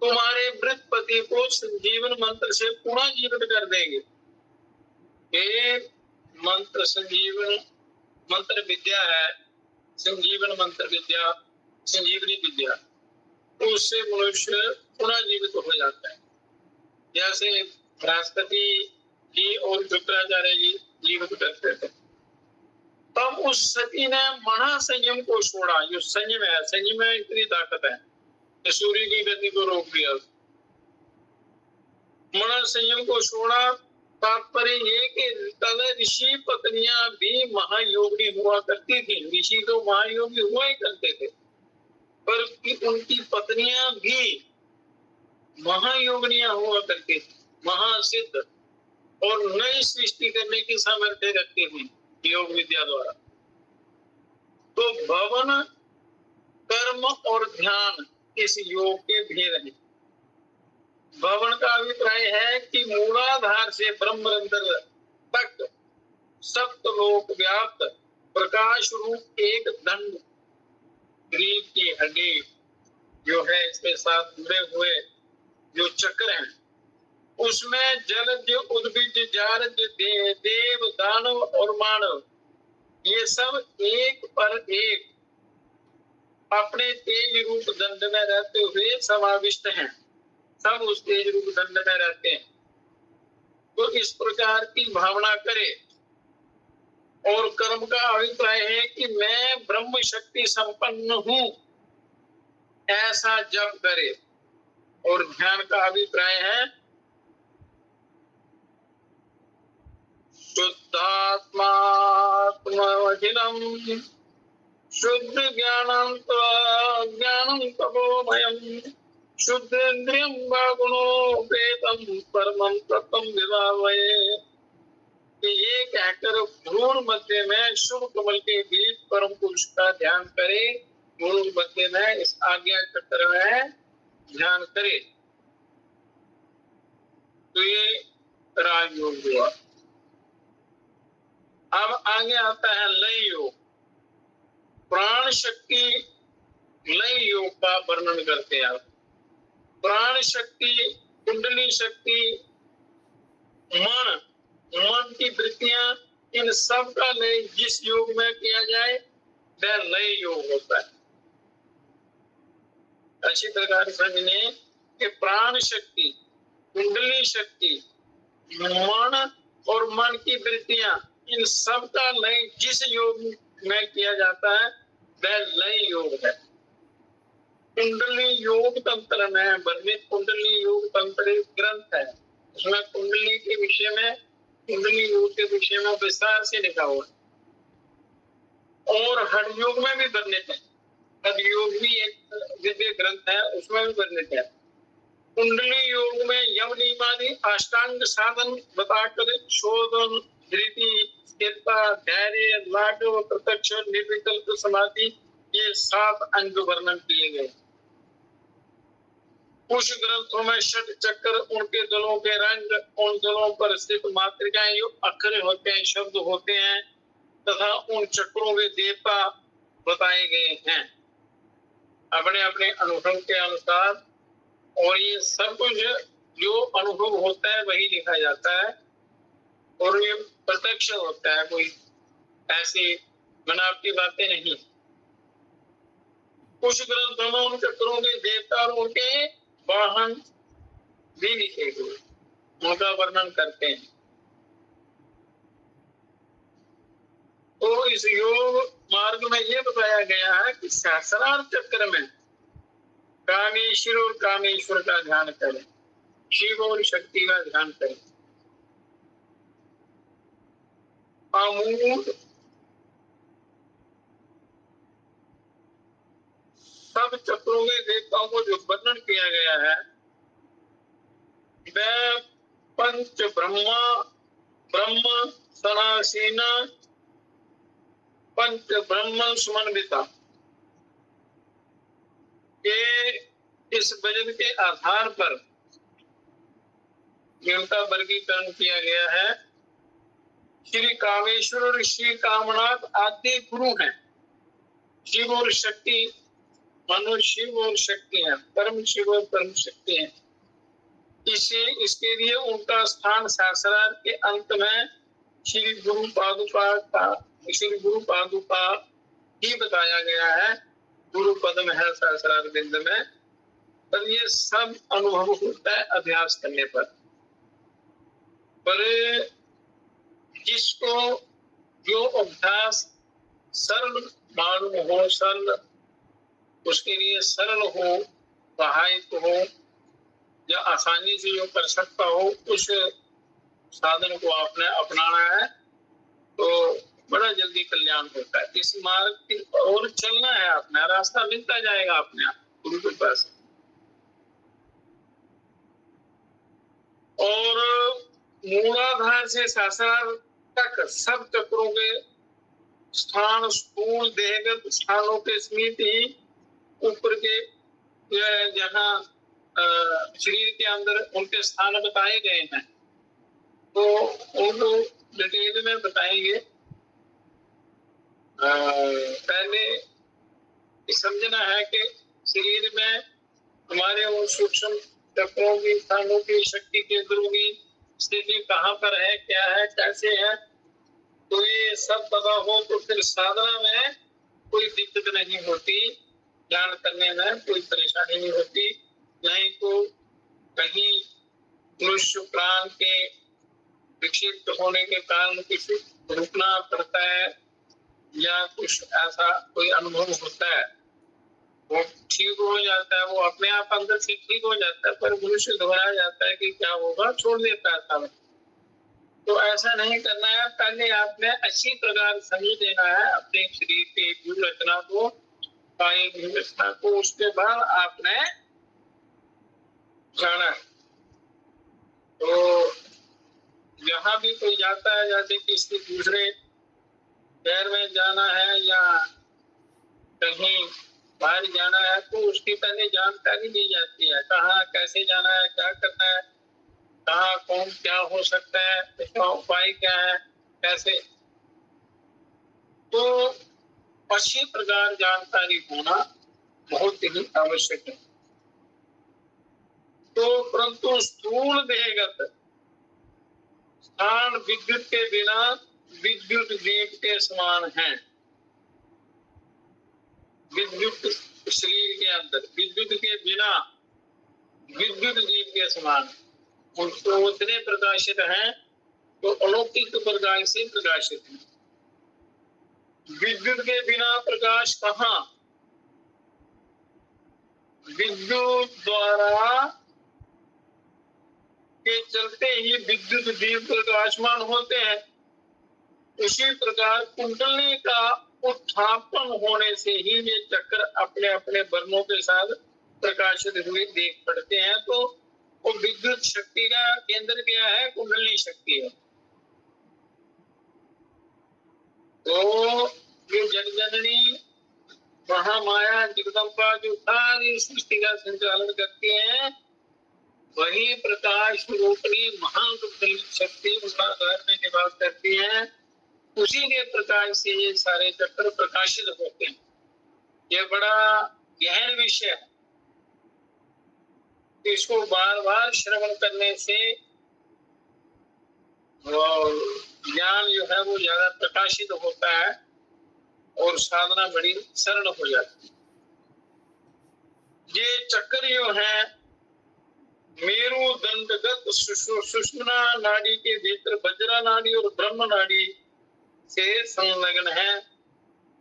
तुम्हारे मृत पति को संजीवन मंत्र से पुनः जीवित कर देंगे। ये मंत्र संजीवन मंत्र विद्या है, संजीवन मंत्र विद्या, संजीवनी विद्या, उससे मनुष्य पुनः जीवित हो जाता है। जैसे बृहस्पति जी और शुक्राचार्य जी जीवित करते थे। तब उस सती ने महा संयम को छोड़ा। जो संयम है, संयम में इतनी ताकत है कि सूर्य की गति को रोक दिया। मन संयम को छोड़ा, तात्पर्य ये कि तद ऋषि पत्नियां भी महायोगी हुआ करती थी। ऋषि तो महायोगी हुआ ही करते थे, पर उनकी पत्नियां भी महायोगिनियां हुआ करती थी, महासिद्ध, और नई सृष्टि करने की सामर्थ्य रखती थी योग विद्या द्वारा। तो भवन, कर्म और ध्यान इस योग के भेद हैं। भवन का अभिप्राय है कि मूलाधार से ब्रह्मरंध्र तक सप्तलोक व्याप्त प्रकाश रूप एक दंड ग्रीव की हड्डी जो है, इसके साथ जुड़े हुए जो चक्र हैं, उसमें जलज, उद्भिज, जारज, देव, दानव और मानव, ये सब एक पर एक अपने तेज रूप दंड में रहते हुए समाविष्ट हैं। सब उस तेज रूप दंड में रहते हैं। तो इस प्रकार की भावना करे। और कर्म का अभिप्राय है कि मैं ब्रह्म शक्ति संपन्न हूं, ऐसा जप करे। और ध्यान का अभिप्राय है शुद्धात्मात्मखिलम शुद्ध ज्ञानं तपोमयम् शुद्धेन्द्रियं वा गुणोपेतं परमं तत्त्वं विभावये। कि ये कहकर भ्रूण मध्य में शुभ कमल के बीच परम पुरुष का ध्यान करे। भ्रूण मध्य में इस आज्ञा चक्र में ध्यान करे। तो ये राजयोग हुआ। अब आगे आता है लय योग। प्राण शक्ति लय योग का वर्णन करते हैं। प्राण शक्ति, कुंडली शक्ति, मन, मन की वृत्तियां, इन सब का लय जिस योग में किया जाए वह लय योग होता है। अच्छी प्रकार समझने कि प्राण शक्ति, कुंडली शक्ति, मन और मन की वृत्तियां, इन सब का लय जिस योग में किया जाता है वह लय योग है। कुंडली योग तंत्र में वर्णित कुंडली योग तंत्र एक ग्रंथ है। उसमें कुंडली के विषय में, कुंडली योग के विषय में विस्तार से लिखा हुआ है। और हठ योग में भी वर्णित है। हठ योग भी एक दिव्य ग्रंथ है, उसमें भी वर्णित है। कुंडली योग में यम नियमादि अष्टांग साधन बताकर शोधन, धृति, स्थिरता, धैर्य, लाघव, प्रत्यक्ष, निर्विकल्प समाधि, ये 7 अंग वर्णन किए गए। कुछ ग्रंथों में षट चक्र, उनके दलों के रंग, उन दलों पर स्थित मात्रिकाएं, जो अक्षर होते हैं, शब्द होते हैं, तथा उन चक्रों के देवता बताए गए हैं अपने अपने अनुभव के अनुसार। और ये सब कुछ जो अनुभव होता है वही लिखा जाता है, और ये प्रत्यक्ष होता है, कोई ऐसी बनावटी बातें नहीं। कुछ ग्रंथों में उन चक्रों के देवता और उनके वाहन भी लिखे हुए, उनका वर्णन करते हैं। तो इस योग मार्ग में ये बताया गया है कि सहस्रार चक्र में कामेश्वर और कामेश्वर का ध्यान करें, शिव और शक्ति का ध्यान करें। आमूल सब चक्रों के देवताओं को जो वर्णन किया गया है वह पंच ब्रह्मा, ब्रह्म सनासीना, पंच ब्रह्म समन्विता के इस वजन के आधार पर इनका वर्गीकरण किया गया है। श्री कामेश्वर और श्री कामनाथ आदि गुरु हैं। शिव और शक्ति, मनुष्य शिव और शक्ति है, परम शिव और परम शक्ति है। इसके लिए उनका स्थान सहस्रार के अंत में श्री गुरु पादुका ही बताया गया है। गुरु पद में है सहस्रार बिंद में। पर ये सब अनुभव होता है अभ्यास करने पर जिसको जो अभ्यास सरल मालूम हो, सरल उसके लिए सरल हो, सहायक हो, या आसानी से जो कर सकता हो उस साधन को आपने अपनाना है तो बड़ा जल्दी कल्याण होता है। इस मार्ग की ओर चलना है, अपना रास्ता मिलता जाएगा अपने आप गुरु के पास। और मूलाधार से सहस्रार तक सब चक्रों के स्थान स्थूल देहगत स्थानों के समीप ही ऊपर के जहाँ शरीर के अंदर उनके स्थान बताए गए हैं, तो उनको डिटेल में बताएंगे। पहले समझना है कि शरीर में हमारे उन सूक्ष्म तत्वों की स्थानों की शक्ति केंद्रों की स्थिति कहाँ पर है, क्या है, कैसे है, तो ये सब पता हो तो फिर साधना में कोई दिक्कत नहीं होती, ध्यान करने में कोई परेशानी नहीं होती। नहीं तो कहीं मनुष्य प्राण के विक्षिप्त होने के कारण कुछ रुकना पड़ता है या कुछ ऐसा कोई अनुभव होता है, वो ठीक हो जाता है, वो अपने आप अंदर से ठीक हो जाता है, पर मनुष्य घबरा जाता है कि क्या होगा, छोड़ देता है सब। तो ऐसा नहीं करना है। पहले आपने अच्छी प्रकार समझ देना है अपने शरीर की व्यूह रचना को, कायिक व्यूह रचना को, उसके बाद आपने जाना है। तो जहाँ भी कोई जाता है, जैसे किसी दूसरे शहर में जाना है या कहीं बाहर जाना है, तो उसकी पहले जानकारी दी जाती है, कहाँ कैसे जाना है, क्या करना है, कहाँ कौन क्या हो सकता है, इसका उपाय क्या है, कैसे। तो अच्छी प्रकार जानकारी होना बहुत ही आवश्यक है। तो परंतु स्थूल देहगत स्थान विद्युत के बिना विद्युत दीप के समान है। विद्युत शरीर के अंदर विद्युत के बिना विद्युत दीप के समान, उनको उतने प्रकाशित हैं तो अलौकिक प्रकाश से प्रकाशित है। विद्युत के बिना प्रकाश कहाँ? विद्युत द्वारा के चलते ही विद्युत दीप प्रकाशमान होते हैं। उसी प्रकार कुंडली का उत्थापन होने से ही ये चक्र अपने अपने वर्णों के साथ प्रकाशित हुए देख पड़ते हैं। तो वो विद्युत शक्ति का केंद्र क्या है? कुंडली शक्ति है। तो ये जगजननी महामाया जगदम्बा जो सारी सृष्टि का संचालन करती है, वही प्रकाश रूपणी महाकुंडली शक्ति मूलाधार में निवास करती है। उसी के प्रकाश से ये सारे चक्र प्रकाशित होते हैं। ये बड़ा गहन विषय है, इसको बार बार श्रवण करने से ज्ञान जो है वो ज्यादा प्रकाशित होता है और साधना बड़ी सरल हो जाती है। ये चक्र जो है मेरुदंडगत सुषुम्ना नाड़ी के भीतर वज्रा नाड़ी और ब्रह्म नाड़ी से संलग्न है,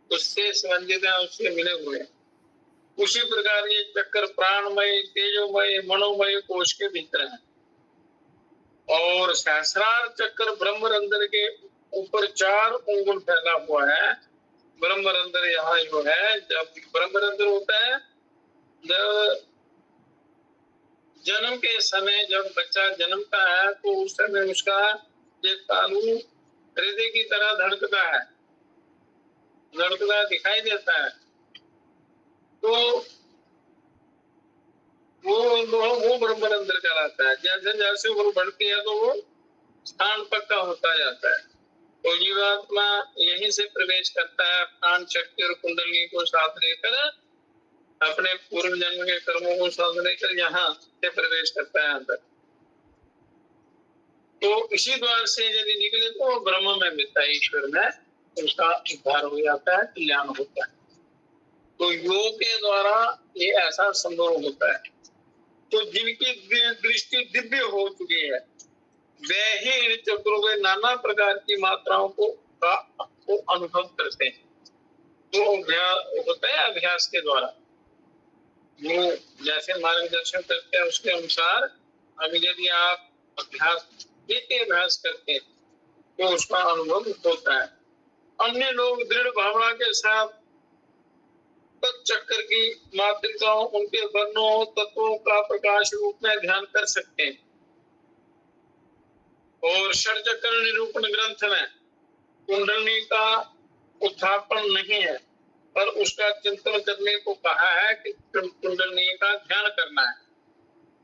उससे संबंधित है, उससे मिले हुए हैं। उसी प्रकार ये चक्र प्राणमय, तेजोमय, मनोमय कोश के भीतर है। और सहस्रार चक्र ब्रह्मरंध्र के ऊपर 4 उंगल फैला हुआ है। ब्रह्मरंध्र यहाँ जो है, जब ब्रह्मरंध्र होता है जब जन्म के समय, जब बच्चा जन्मता है तो उस समय उसका ये तालू हृदय की तरह धड़कता है, धड़कता दिखाई देता है। तो वो ब्रह्मरंध्र कहलाता है। जैसे जैसे वो बढ़ती है तो वो स्थान पक्का होता जाता है। तो जीवात्मा यहीं से प्रवेश करता है, प्राण शक्ति और कुंडली को साथ लेकर, अपने पूर्व जन्म के कर्मों को साथ लेकर यहाँ से प्रवेश करता है अंदर। तो इसी द्वार से यदि निकले तो ब्रह्म में मिलता है, ईश्वर में उसका उद्धार हो जाता है, कल्याण होता है। तो योग के द्वारा ये ऐसा संभव होता है। तो जिनकी दृष्टि दिव्य हो चुकी है वे ही इन चक्रों के नाना प्रकार की मात्राओं को अनुभव करते हैं। तो अभ्यास होता है, अभ्यास के द्वारा। वो जैसे मार्गदर्शन करते हैं उसके अनुसार अभी यदि आप अभ्यास करते हैं तो उसका अनुभव होता है। अन्य लोग दृढ़ भावना के साथ चक्कर की मात्रिकाओं, उनके वर्णों, तत्वों का प्रकाश रूप में ध्यान कर सकते हैं। और षटचक्र निरूपण ग्रंथ में कुंडलनी का उत्थापन नहीं है, पर उसका चिंतन करने को कहा है कि कुंडलनी का ध्यान करना है।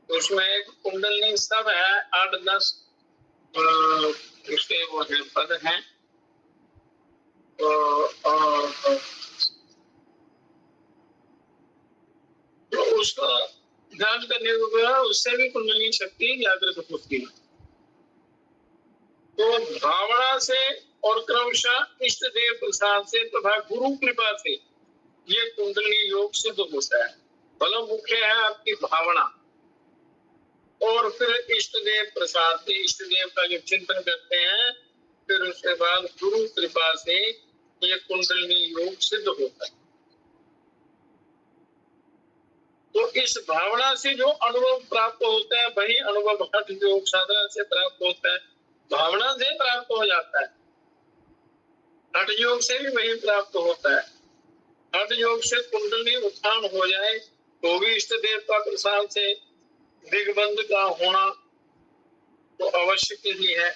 तो उसमें एक कुंडलनी सब है, 8-10 उसके वो है पद हैं। तो उसको ध्यान करने को उससे भी कुंडली शक्ति जागृत होती है। तो भावना से और क्रमशः इष्ट देव प्रसाद से तथा गुरु कृपा से ये कुंडली योग सिद्ध होता है। मतलब मुख्य है आपकी भावना, और फिर इष्ट देव प्रसाद से, इष्ट देव का जो चिंतन करते हैं, फिर उसके बाद गुरु कृपा से ये कुंडली योग सिद्ध होता है। तो इस भावना से जो अनुभव प्राप्त होता है वही अनुभव हठ योग साधना से प्राप्त होता है। भावना से प्राप्त हो जाता है, हठ योग से भी वही प्राप्त होता है। हठ योग से कुंडली उत्थान हो जाए तो भी इष्ट देव का प्रसाद से दिग्बंध का होना तो आवश्यक ही है,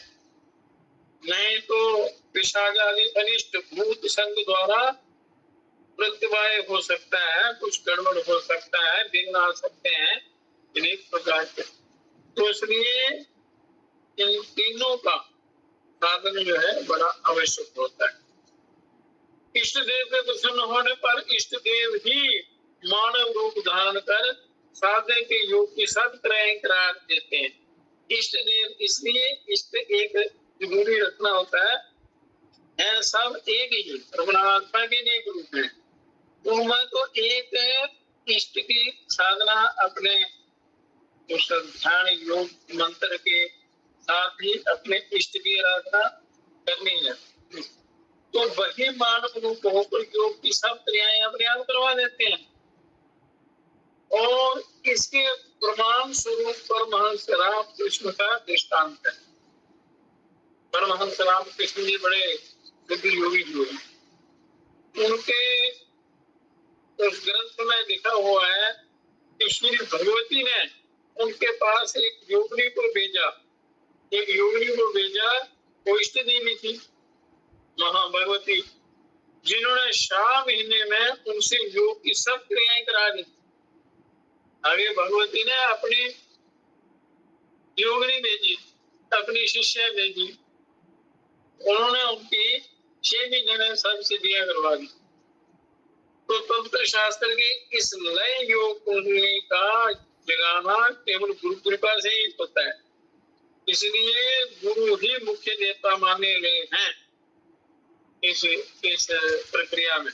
नहीं तो पिशाचाली अनिष्ट भूत संग द्वारा प्रत्यवाय हो सकता है, कुछ गड़बड़ हो सकता है, विघ्न आ सकते हैं अनेक प्रकार के। तो इसलिए इन तीनों का साधन जो है बड़ा आवश्यक होता है। इष्ट देव के प्रसन्न होने पर इष्ट देव ही मानव रूप धारण कर साधन के योग की सब तरह करार देते हैं। इष्ट देव इसलिए इष्ट एक जरूरी रखना होता है, सब एक ही परमात्मा के एक रूप है। उनमें तो एक इष्ट की साधना अपने उस ध्यान योग मंत्र के साथ ही अपने इष्ट की आराधना करनी है। तो वही मानव रूप होकर योग की सब क्रियाएं अपने आप करवा देते हैं। और इसके प्रमाण स्वरूप परमहंस राम कृष्ण का दृष्टांत है। परमहंस राम कृष्ण जी बड़े बुद्धि योगी जो हैं, उनके उस ग्रंथ में लिखा हुआ है कि श्री भगवती ने उनके पास एक योगिनी को भेजा, वो इष्ट देवी थी महाभगवती, जिन्होंने श्रावण महीने में उनसे योग की सब क्रियाएं करा दी। आगे भगवती ने अपनी योगिनी भेजी, अपनी शिष्य भेजी, उन्होंने उनकी 6 महीने में सब सिद्धियां करवा दी। तो तंत्र शास्त्र के इस नए योग कुंडली का जगाना केवल गुरु कृपा से ही होता है। इसलिए गुरु ही मुख्य देवता माने गए हैं इस प्रक्रिया में।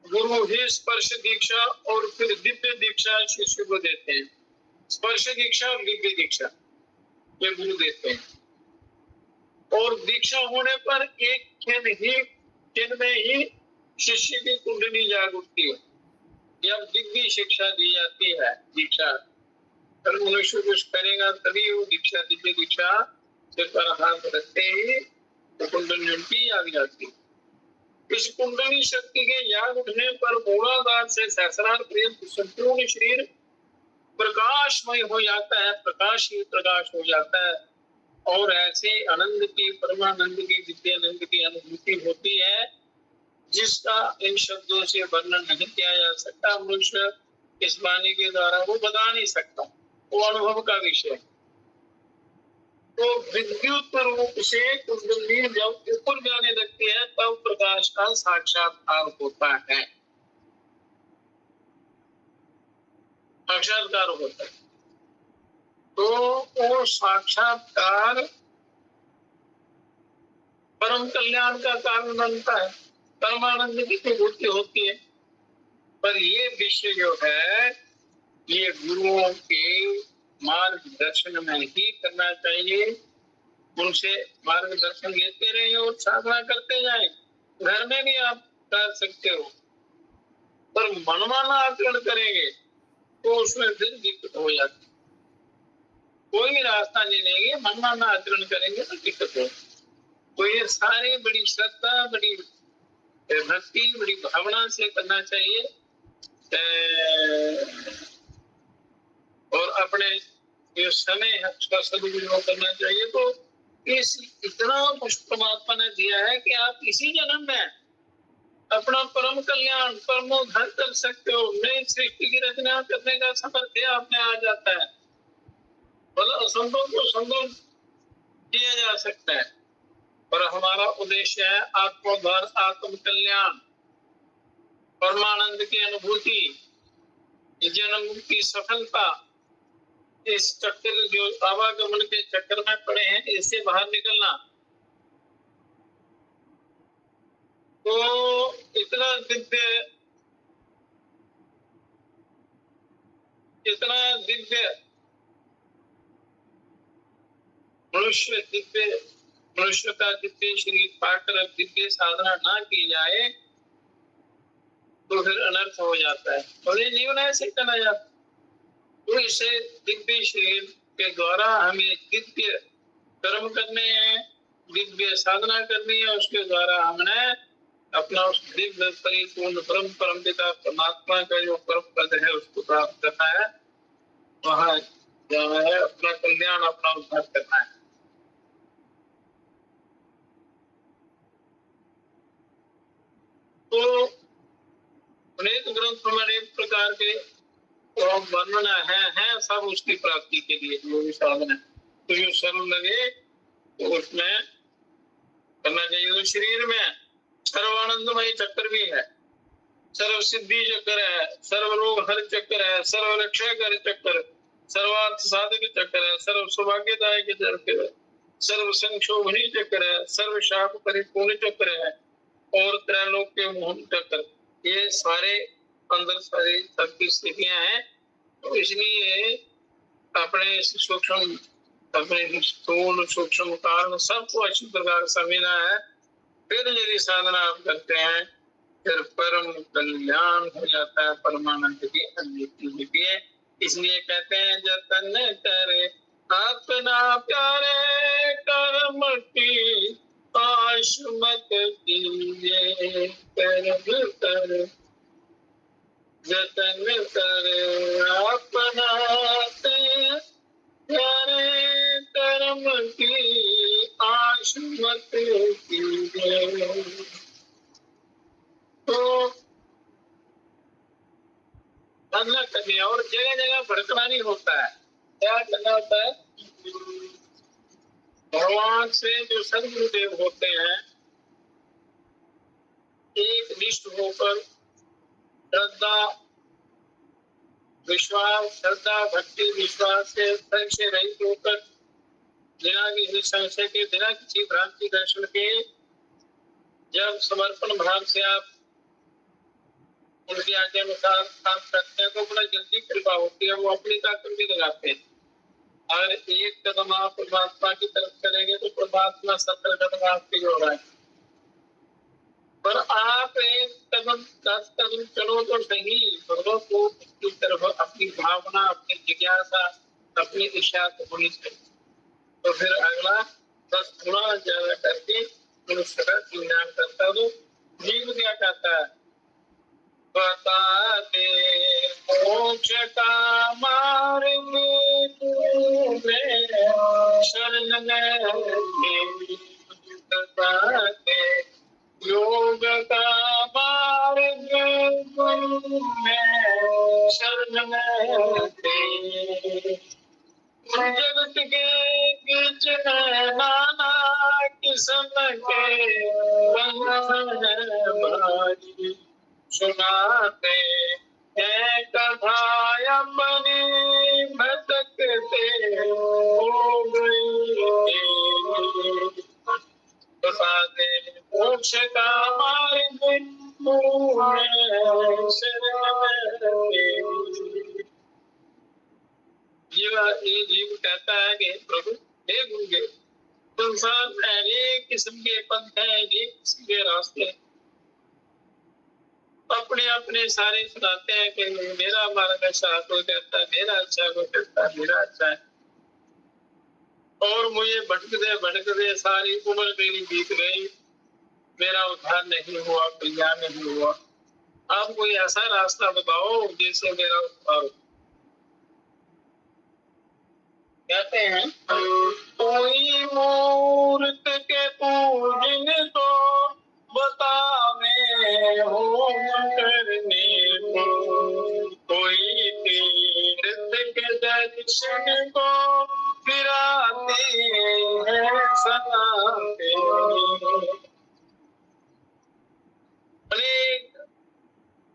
गुरु ही स्पर्श दीक्षा और फिर दिव्य दीक्षा शिष्य को देते हैं। स्पर्श दीक्षा और दिव्य दीक्षा ये गुरु देते हैं। और दीक्षा होने पर एक क्षण में ही शिष्य की कुंडली जाग उठती है। जब दिव्य शिक्षा दी जाती है, दीक्षा मनुष्य कुछ करेगा तभी वो दीक्षा, दिव्य दीक्षा सिर पर हाथ रखते ही तो कुंडली उनकी जाग जाती है। इस कुंडली शक्ति के जाग उठने पर मूलाधार से सहस्रार पर्यंत संपूर्ण शरीर प्रकाशमय हो जाता है, प्रकाश ही प्रकाश हो जाता है। और ऐसे आनंद की, परमानंद की, विद्यानंद की अनुभूति होती है जिसका इन शब्दों से वर्णन नहीं किया जा सकता। मनुष्य इस वाणी के द्वारा वो बता नहीं सकता, वो अनुभव का विषय। तो विद्युत रूप से कुंडली जब ऊपर जाने लगती है तब प्रकाश का साक्षात्कार होता है, साक्षात्कार होता है। तो वो साक्षात्कार परम कल्याण का कारण बनता है, परमानंद की विभूति होती है। पर ये विषय जो है ये गुरुओं के मार्गदर्शन में ही करना चाहिए। उनसे मार्गदर्शन लेते रहिए और साधना करते जाएं। घर में भी आप कर सकते हो, पर मनमाना आचरण करेंगे तो उसमें फिर दिक्कत हो जाती। कोई भी रास्ता नहीं लेंगे, मनमाना आचरण करेंगे तो दिक्कत हो। तो ये सारे बड़ी श्रद्धा, बड़ी भक्ति, बड़ी भावना से करना चाहिए और अपने जो समय है उसका सदुपयोग करना चाहिए। तो इस इतना कुछ परमात्मा ने दिया है कि आप इसी जन्म में अपना परम कल्याण, परमोद्धार कर सकते हो। नई सृष्टि की रचना करने का सामर्थ्य आप में आ जाता है। मतलब असंभव को संभव किया जा सकता है। और हमारा उद्देश्य है आत्मोद्धार, आत्म कल्याण, परमानंद की अनुभूति, जन्म की सफलता। इस चक्कर, जो आवागमन के चक्कर में पड़े हैं, इससे बाहर निकलना। तो इतना दिव्य मनुष्य का दिव्य शरीर पाकर दिव्य साधना ना की जाए तो फिर अनर्थ हो जाता है। और ये जीवन ऐसे चला जाता। तो इसे दिव्य शरीर के द्वारा हमें दिव्य कर्म करने हैं, दिव्य साधना करनी है। उसके द्वारा हमने अपना उस दिव्य परिपूर्ण परम पिता परमात्मा का जो परम पद है उसको प्राप्त करना है। वहां जाना है, अपना कल्याण, अपना उद्धार करना है। तो अनेक ग्रंथों में अनेक प्रकार के वर्णन है सब उसकी प्राप्ति के लिए जो भी साधन है। तो जो सरल लगे तो उसमें करना चाहिए। तो शरीर में सर्वानंदमय चक्र भी है, सर्व सिद्धि चक्र है, सर्व रोग हर चक्र है, सर्व रक्षा कर चक्र, सर्वार्थ साधक चक्र है, सर्व सौभाग्यदायक चक्र है, सर्व संक्षोभनी चक्र है, सर्व शाप परिपूर्ण चक्र है और त्रैलोक्य मोहन चक्र। ये सारे अंदर सारी सबकी स्थितियां हैं। तो इसलिए अपने सूक्ष्म, अपने स्थूल सूक्ष्म कारण सबको अच्छी प्रकार समझना है। फिर यदि साधना आप करते हैं फिर परम कल्याण हो जाता है, परमानंद की अनुभूति होती है। इसलिए कहते हैं जतन करे अपना प्यारे कर्म की आश मत कीजिए, कर्म कर जतन करे अपना प्यारे कर्म की आश मत कीजिए। तो साधना करनी है और जगह जगह भड़कना नहीं होता है। क्या करना होता है? भगवान से जो सदगुरुदेव होते हैं, एक निष्ठ होकर श्रद्धा विश्वास, श्रद्धा भक्ति विश्वास से संशय रहित होकर, बिना किसी संशय के, बिना किसी भ्रांति दर्शन के जब समर्पण भाव से आप उनकी आज्ञा अनुसार काम करते हैं तो बड़ा जल्दी कृपा होती है। वो अपनी ताकत भी लगाते हैं। अगर एक कदम आप परमात्मा की तरफ चलेंगे तो परमात्मा 70 कदम आपकी ओर आए। पर आप एक कदम 10 कदम चलो तो सही, भगवत को की तरफ अपनी भावना, अपनी जिज्ञासा, अपनी इच्छा होनी चाहिए। तो फिर अगला 10 गुना ज्यादा करके मनुष्य का कल्याण करता। तो जीव क्या कहता है? बता दे मोक्ष का मार्ग तूने शरण में, बता दे योग का मार्ग तूने शरण में। जगत के बीच में नाना किस्म के भाई सुनाते हैं कथा अपनी भटकते हो गई। बता दे मोक्ष का मार्ग ये जीव कहता है कि प्रभु हे गुरुदेव, संसार में अनेक किस्म के पंथ हैं, अनेक किस्म के रास्ते। अपने अपने सारे सुनाते हैं कि मेरा मार्ग अच्छा, कोई कहता है मेरा अच्छा, कोई कहता है मेरा अच्छा है, और मुझे भटकते सारी उम्र मेरी बीत गई, मेरा उद्धार नहीं हुआ, कल्याण नहीं हुआ। आप कोई ऐसा रास्ता बताओ जिससे मेरा उद्धार हो। कहते हैं कोई मूर्त के पूजन को बतावे हो करने को, कोई तीर्थ के दर्शन को फिराते हैं सनाते। अनेक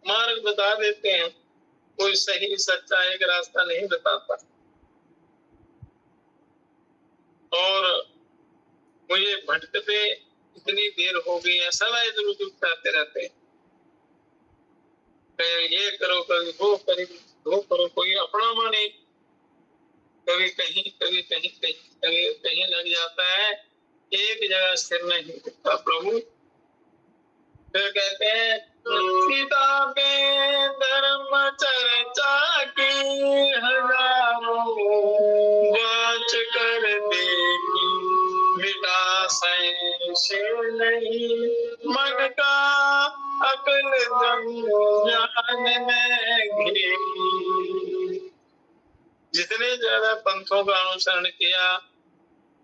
मार्ग बता देते हैं, कोई सही सच्चा एक रास्ता नहीं बताता। और मुझे भटकते इतनी देर हो गई है, समय इधर उधर जाते रहते हैं, ये करो कभी वो करो, कोई अपना माने, कभी कहीं कभी कहीं कहीं कभी कहीं लग जाता है, एक जगह स्थिर नहीं होता प्रभु। फिर कहते हैं सीता पे धर्म चर्चा की हजारों वाच कर देखी, मिटा से नहीं मन का अकल ज्ञान में घिरी। जितने ज्यादा पंथों का अनुसरण किया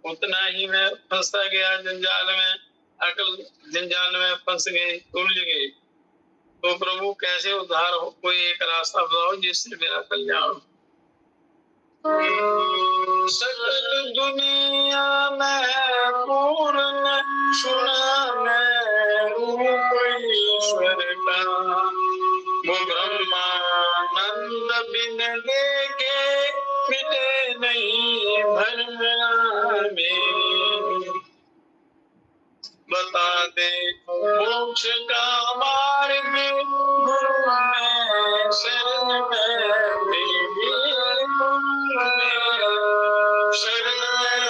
उतना ही मैं फंसता गया जंजाल में, अकल जंजाल में फंस गई, उलझ गई। तो प्रभु कैसे उद्धार हो, कोई एक रास्ता बताओ जिससे मेरा कल्याण हो। सकल दुनिया में पूर्ण सुना मैं रूप ईश्वर का, वो ब्रह्मानंद बिन देखे मिटे नहीं भरम में। बता दे मोक्ष का मार्ग गुरु में शरण में, देवी गुरु में शरण में।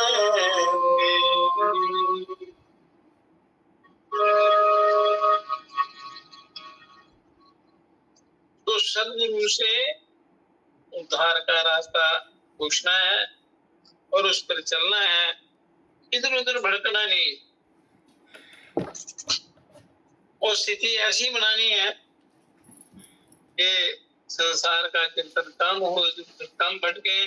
तो सदगुरु से उद्धार का रास्ता पूछना है और उस पर चलना है, इधर उधर भटकना नहीं। और स्थिति ऐसी बनानी है कि संसार का चिंतन कम हो, कम भटके,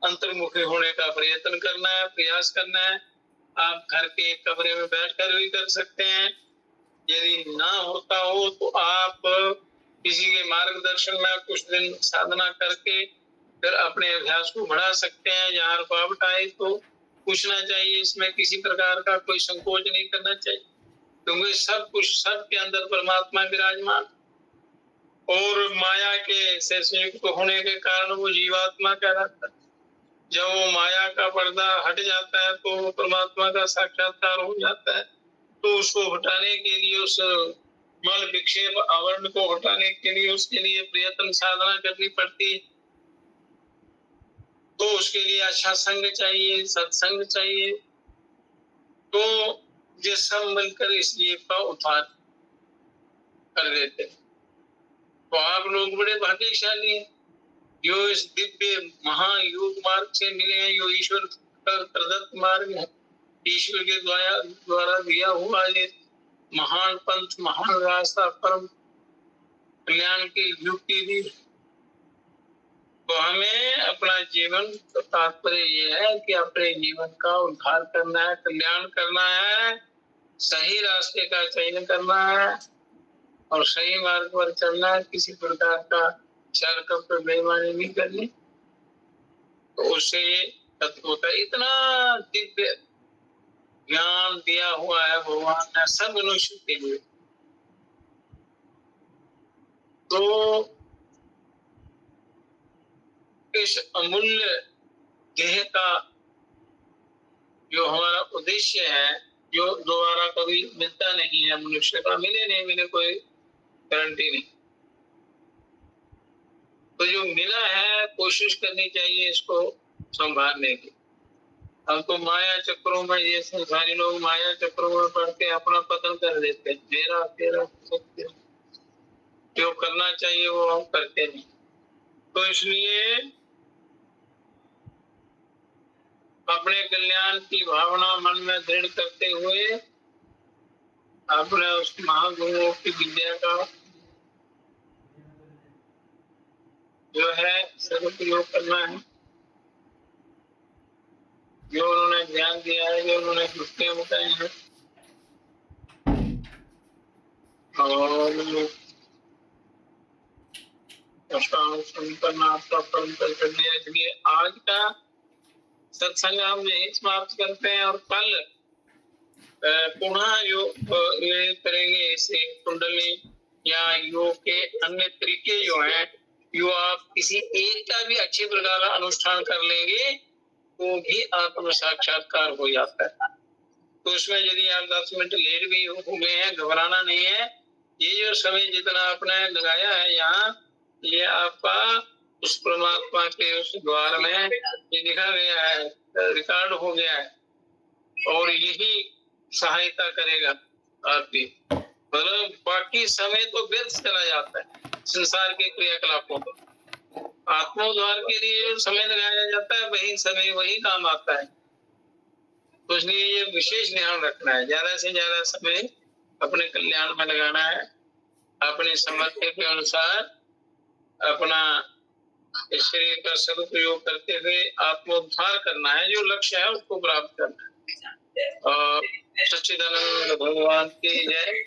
अंतर्मुखी होने का प्रयत्न करना है, प्रयास करना है। आप घर के कमरे में बैठकर भी कर सकते हैं। यदि ना होता हो तो आप किसी के मार्गदर्शन में कुछ दिन साधना करके फिर अपने अभ्यास को बढ़ा सकते हैं। जहाँ रुकावट आए तो पूछना चाहिए, इसमें किसी प्रकार का कोई संकोच नहीं करना चाहिए, क्योंकि सब कुछ सबके अंदर परमात्मा विराजमान, और माया के से संयुक्त होने के कारण वो जीवात्मा कहलाता है। जब वो माया का पर्दा हट जाता है तो वो परमात्मा का साक्षात्कार हो जाता है। तो उसको हटाने के लिए, उस मल विक्षेप आवरण को हटाने के लिए उसके लिए प्रयत्न साधना करनी पड़ती है। तो उसके लिए अच्छा संग चाहिए, सत्संग चाहिए। तो ये सब मिलकर इस जीव का उद्धार कर देते। तो आप लोग बड़े भाग्यशाली हैं जो इस दिव्य महायोग मार्ग से मिले हैं, जो ईश्वर का प्रदत्त मार्ग है, ईश्वर के द्वारा दिया हुआ ये महान पंथ, महान रास्ता, परम कल्याण की युक्ति दी। तो हमें अपना जीवन का तात्पर्य ये है कि अपने जीवन का उद्धार करना है, कल्याण करना है, सही रास्ते का चयन करना है और सही मार्ग पर चलना है। किसी प्रकार का चार कपड़े बेईमानी नहीं करनी, तो उससे ये तत्व होता है। इतना दिव्य ज्ञान दिया हुआ है भगवान ने सब मनुष्य के लिए। तो इस अमूल्य देह का जो हमारा उद्देश्य है, जो दोबारा कभी मिलता नहीं है, मनुष्य का मिले नहीं मिले कोई गारंटी नहीं। तो जो मिला है कोशिश करनी चाहिए इसको संभालने की। हम तो माया चक्रों में, ये संसारी लोग माया चक्रों में पड़ के अपना पतन कर देते हैं। मेरा तेरा सत्य, जो करना चाहिए वो हम करते नहीं। तो इसलिए अपने कल्याण की भावना मन में दृढ़ करते हुए अपने उस महागुरुओं की विद्या का जो है सदुपयोग करना है। जो उन्होंने ज्ञान दिया है, जो उन्होंने युक्तियां बताई हैं, और उसका अनुसरण करना आपका परम कर्तव्य है। इसलिए आज का सत्संग हम यही समाप्त करते हैं और कल पुनः ये करेंगे इसे कुंडली या योग के अन्य तरीके जो हैं, जो आप किसी एक का भी अच्छे प्रकार का अनुष्ठान कर लेंगे तो भी आत्म साक्षात्कार हो जाता है। तो उसमें यदि आप 10 मिनट लेट भी हो गए हैं, घबराना नहीं है। ये जो समय जितना आपने लगाया है यहाँ, ये आपका उस परमात्मा के उस द्वार में ये लिखा गया है, रिकॉर्ड हो गया है, और यही सहायता करेगा आपकी। मतलब बाकी समय तो व्यर्थ चला जाता है संसार के क्रियाकलापों को। आत्मोद्धार के लिए जो समय लगाया जाता है वही समय वही काम आता है। तो इसलिए ये विशेष ध्यान रखना है, ज्यादा से ज्यादा समय अपने कल्याण में लगाना है, अपने सामर्थ्य के अनुसार अपना शरीर का सदुपयोग करते हुए आत्मोद्धार करना है। जो लक्ष्य है उसको प्राप्त करना है। और सच्चिदानंद भगवान की जय।